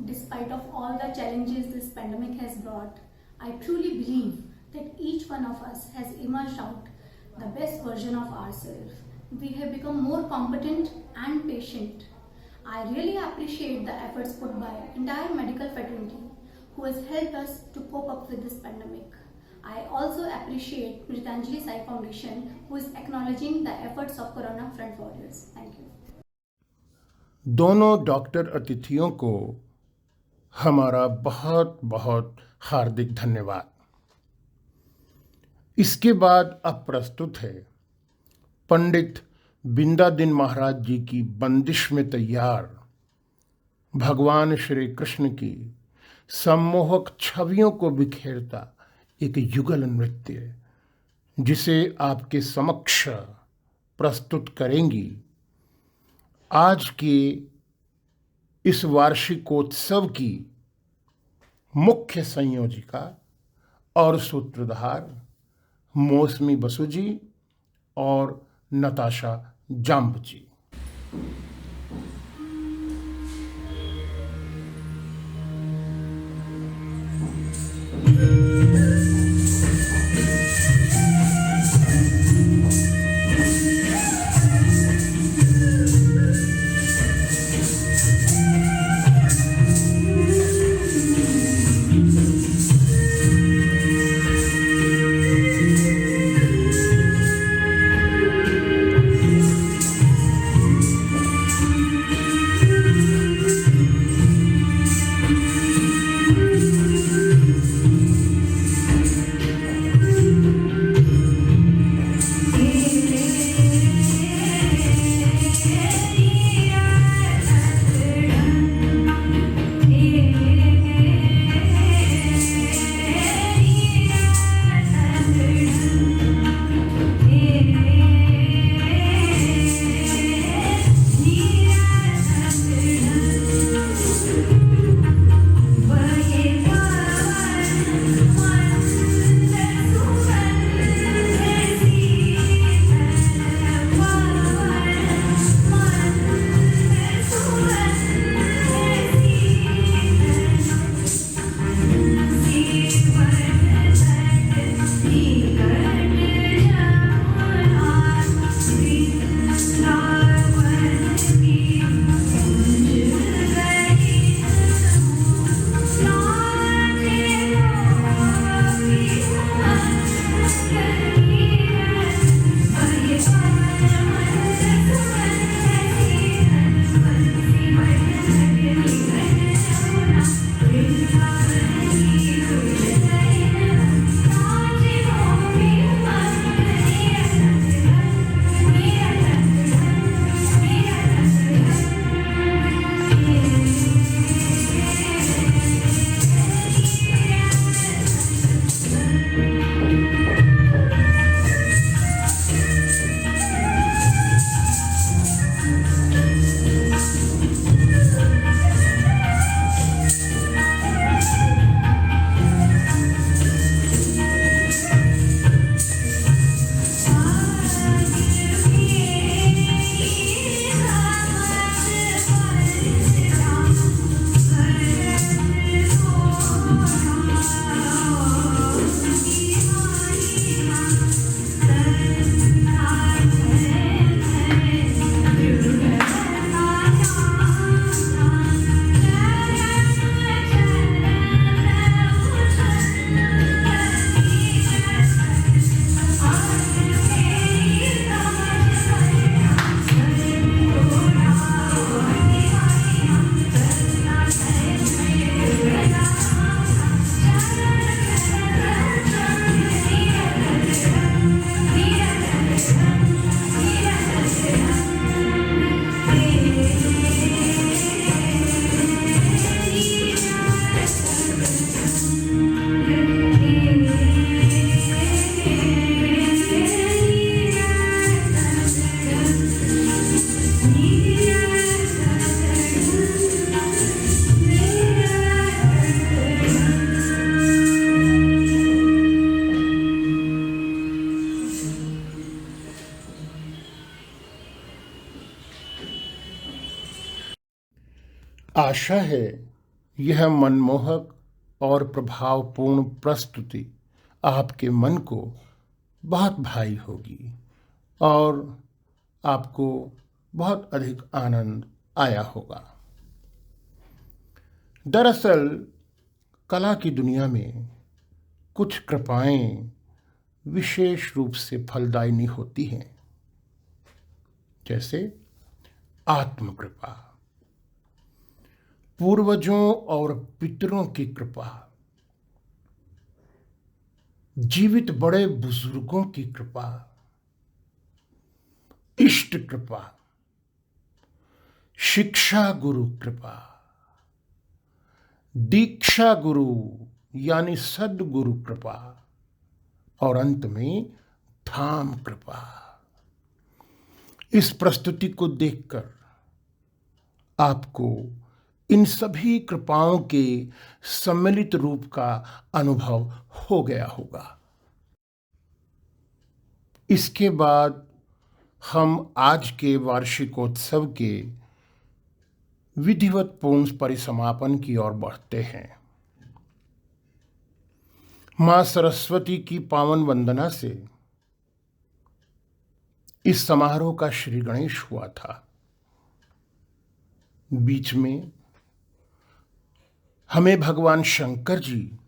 Despite of all the challenges this pandemic has brought, I truly believe that each one of us has emerged out the best version of ourselves. We have become more competent and patient. I really appreciate the efforts put by entire medical fraternity who has helped us to cope up with this pandemic. I also appreciate Nrityanjali Sai Foundation who is acknowledging the efforts of Corona Front Warriors. Thank you. दोनों डॉक्टर अतिथियों को हमारा बहुत बहुत हार्दिक धन्यवाद। इसके बाद अब प्रस्तुत है पंडित बिंदादिन महाराज जी की बंदिश में तैयार भगवान श्री कृष्ण की सम्मोहक छवियों को बिखेरता एक युगल नृत्य, जिसे आपके समक्ष प्रस्तुत करेंगी आज के इस वार्षिकोत्सव की मुख्य संयोजिका और सूत्रधार मौसमी बसु जी और नताशा जाम्ब जी। आशा है यह मनमोहक और प्रभावपूर्ण प्रस्तुति आपके मन को बहुत भाई होगी और आपको बहुत अधिक आनंद आया होगा। दरअसल कला की दुनिया में कुछ कृपाएं विशेष रूप से फलदायिनी होती हैं, जैसे आत्मकृपा, पूर्वजों और पितरों की कृपा, जीवित बड़े बुजुर्गों की कृपा, इष्ट कृपा, शिक्षा गुरु कृपा, दीक्षा गुरु यानी सद्गुरु कृपा और अंत में धाम कृपा। इस प्रस्तुति को देखकर आपको इन सभी कृपाओं के सम्मिलित रूप का अनुभव हो गया होगा। इसके बाद हम आज के वार्षिकोत्सव के विधिवत पूर्ण परिसमापन की ओर बढ़ते हैं। मां सरस्वती की पावन वंदना से इस समारोह का श्री गणेश हुआ था। बीच में हमें भगवान शंकर जी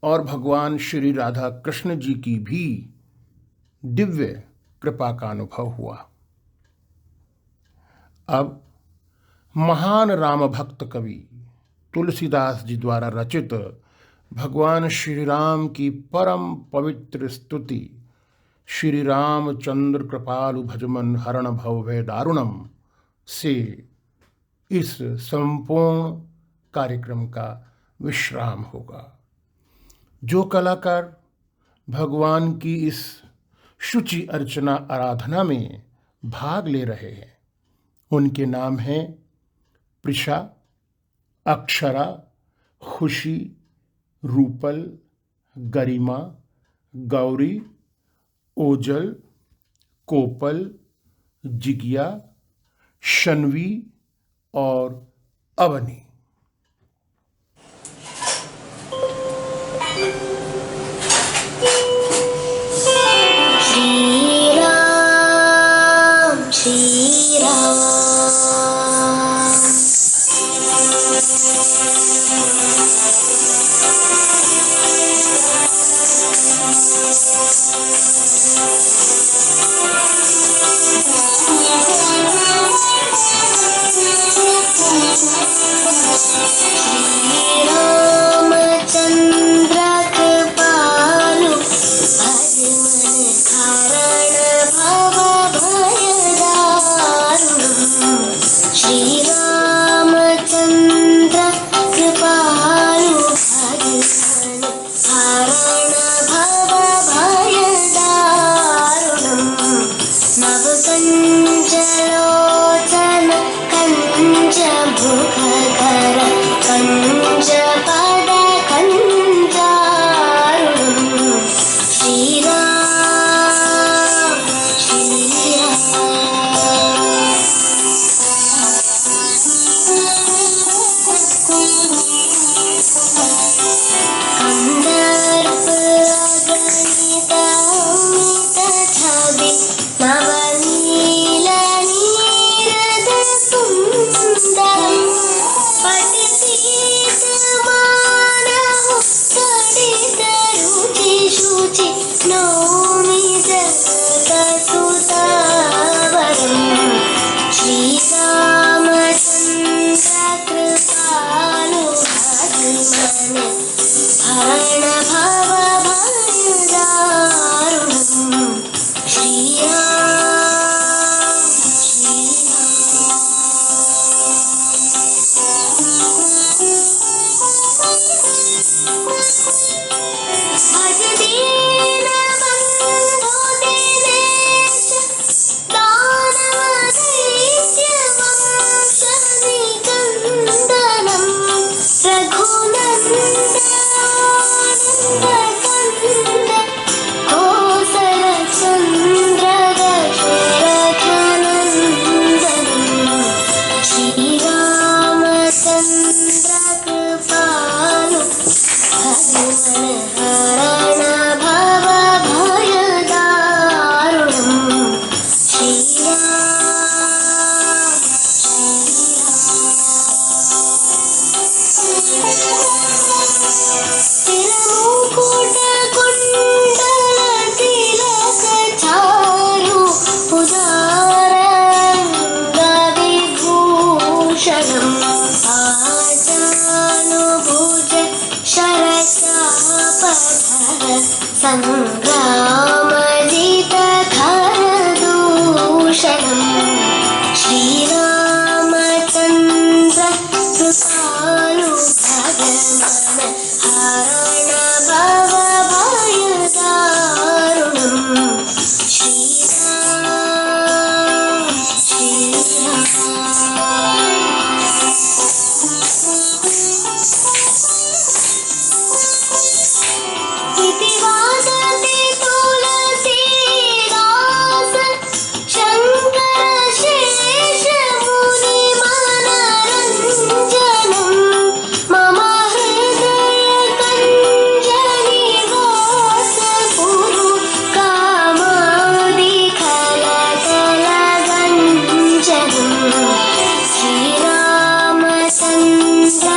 और भगवान श्री राधा कृष्ण जी की भी दिव्य कृपा का अनुभव हुआ। अब महान राम भक्त कवि तुलसीदास जी द्वारा रचित भगवान श्री राम की परम पवित्र स्तुति श्री रामचंद्र कृपालु भजमन हरण भव भय दारुणम से इस संपूर्ण कार्यक्रम का विश्राम होगा। जो कलाकार भगवान की इस शुचि अर्चना आराधना में भाग ले रहे हैं उनके नाम हैं प्रिशा, अक्षरा, खुशी, रूपल, गरिमा, गौरी, ओजल, कोपल, जिगिया, शन्वी और अवनी। श्री राम श्री राम Raghunath सङ्ग्रामजितखरदूषणम् श्रीरामचन्द्र कृपालु भगवान् हरण भवभयदारुणम् श्रीराम श्रीराम। इति वादते तुलसीदास शङ्करशेषमुनिमनरञ्जनम् मम हृदयकञ्जनिवास कुरु कामादिखलकलगञ्जनम् श्रीरामचन्द्र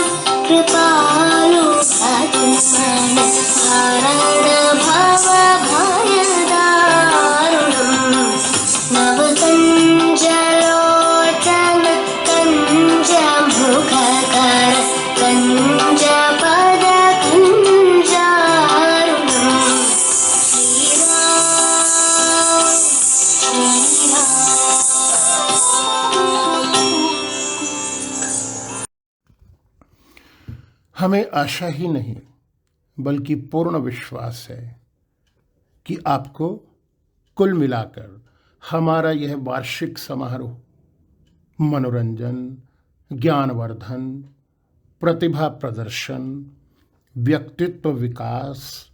कृपालु भगवान् हरण भवभयदारुणम् नवकञ्जलोचन कञ्जमुखकर कञ्जपद कञ्जारुणम् श्रीराम श्रीराम। हमें आशा ही नहीं बल्कि पूर्ण विश्वास है कि आपको कुल मिलाकर हमारा यह वार्षिक समारोह मनोरंजन, ज्ञानवर्धन, प्रतिभा प्रदर्शन, व्यक्तित्व विकास,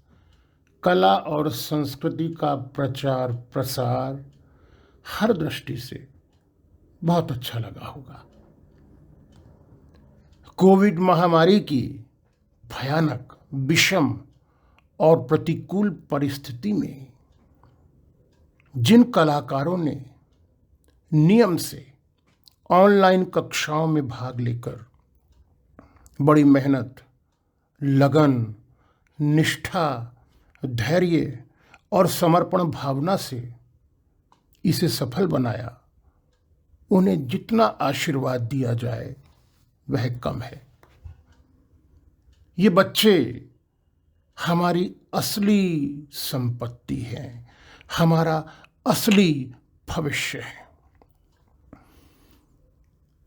कला और संस्कृति का प्रचार प्रसार हर दृष्टि से बहुत अच्छा लगा होगा। कोविड महामारी की भयानक, विषम और प्रतिकूल परिस्थिति में जिन कलाकारों ने नियम से ऑनलाइन कक्षाओं में भाग लेकर बड़ी मेहनत, लगन, निष्ठा, धैर्य और समर्पण भावना से इसे सफल बनाया, उन्हें जितना आशीर्वाद दिया जाए वह कम है। ये बच्चे हमारी असली संपत्ति हैं, हमारा असली भविष्य है।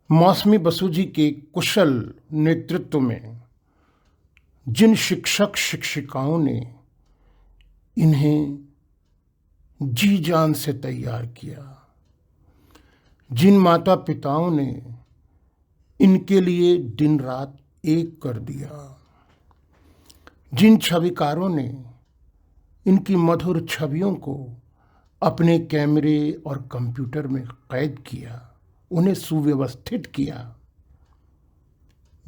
मौसमी बसु जी के कुशल नेतृत्व में जिन शिक्षक शिक्षिकाओं ने इन्हें जी जान से तैयार किया, जिन माता पिताओं ने इनके लिए दिन रात एक कर दिया, जिन छविकारों ने इनकी मधुर छवियों को अपने कैमरे और कंप्यूटर में कैद किया, उन्हें सुव्यवस्थित किया,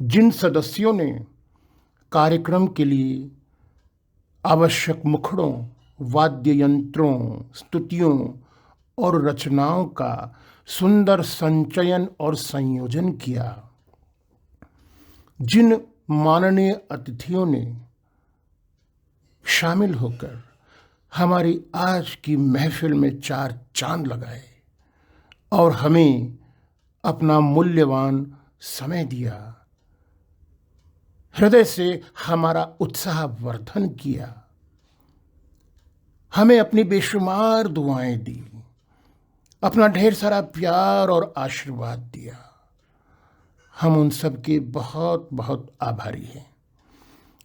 जिन सदस्यों ने कार्यक्रम के लिए आवश्यक मुखड़ों, वाद्य यंत्रों, स्तुतियों और रचनाओं का सुंदर संचयन और संयोजन किया, जिन माननीय अतिथियों ने शामिल होकर हमारी आज की महफिल में चार चांद लगाए और हमें अपना मूल्यवान समय दिया, हृदय से हमारा उत्साह वर्धन किया, हमें अपनी बेशुमार दुआएं दी, अपना ढेर सारा प्यार और आशीर्वाद दिया। हम उन सब के बहुत बहुत आभारी हैं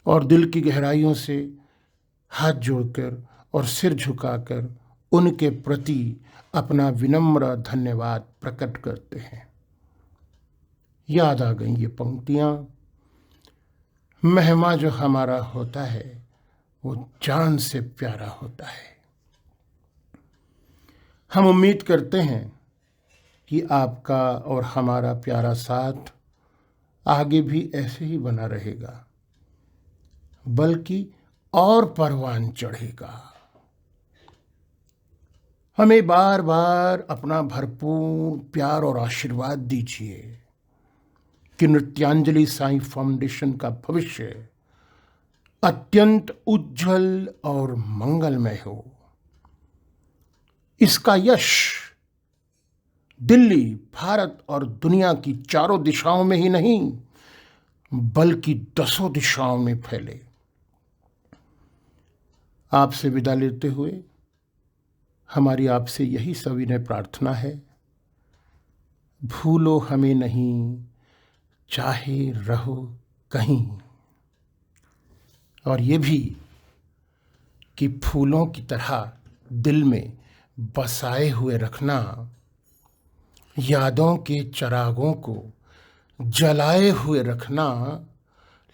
और दिल की गहराइयों से हाथ जोड़कर और सिर झुकाकर उनके प्रति अपना विनम्र धन्यवाद प्रकट करते हैं। याद आ गई ये पंक्तियाँ, मेहमा जो हमारा होता है वो जान से प्यारा होता है। हम उम्मीद करते हैं कि आपका और हमारा प्यारा साथ आगे भी ऐसे ही बना रहेगा, बल्कि और परवान चढ़ेगा। हमें बार बार अपना भरपूर प्यार और आशीर्वाद दीजिए कि नृत्यांजलि साईं फाउंडेशन का भविष्य अत्यंत उज्जवल और मंगलमय हो। इसका यश दिल्ली, भारत और दुनिया की चारों दिशाओं में ही नहीं बल्कि 10 दिशाओं में फैले। आपसे विदा लेते हुए हमारी आपसे यही सविनय प्रार्थना है, भूलो हमें नहीं, चाहे रहो कहीं। और ये भी कि फूलों की तरह दिल में बसाए हुए रखना, यादों के चरागों को जलाए हुए रखना।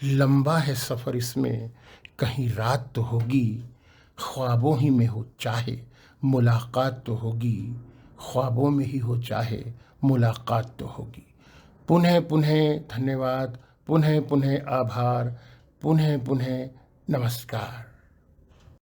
लंबा है सफ़र इसमें, कहीं रात तो होगी, ख्वाबों ही में हो चाहे मुलाकात तो होगी, ख्वाबों में ही हो चाहे मुलाकात तो होगी। पुनः पुनः धन्यवाद, पुनः पुनः आभार, पुनः पुनः नमस्कार।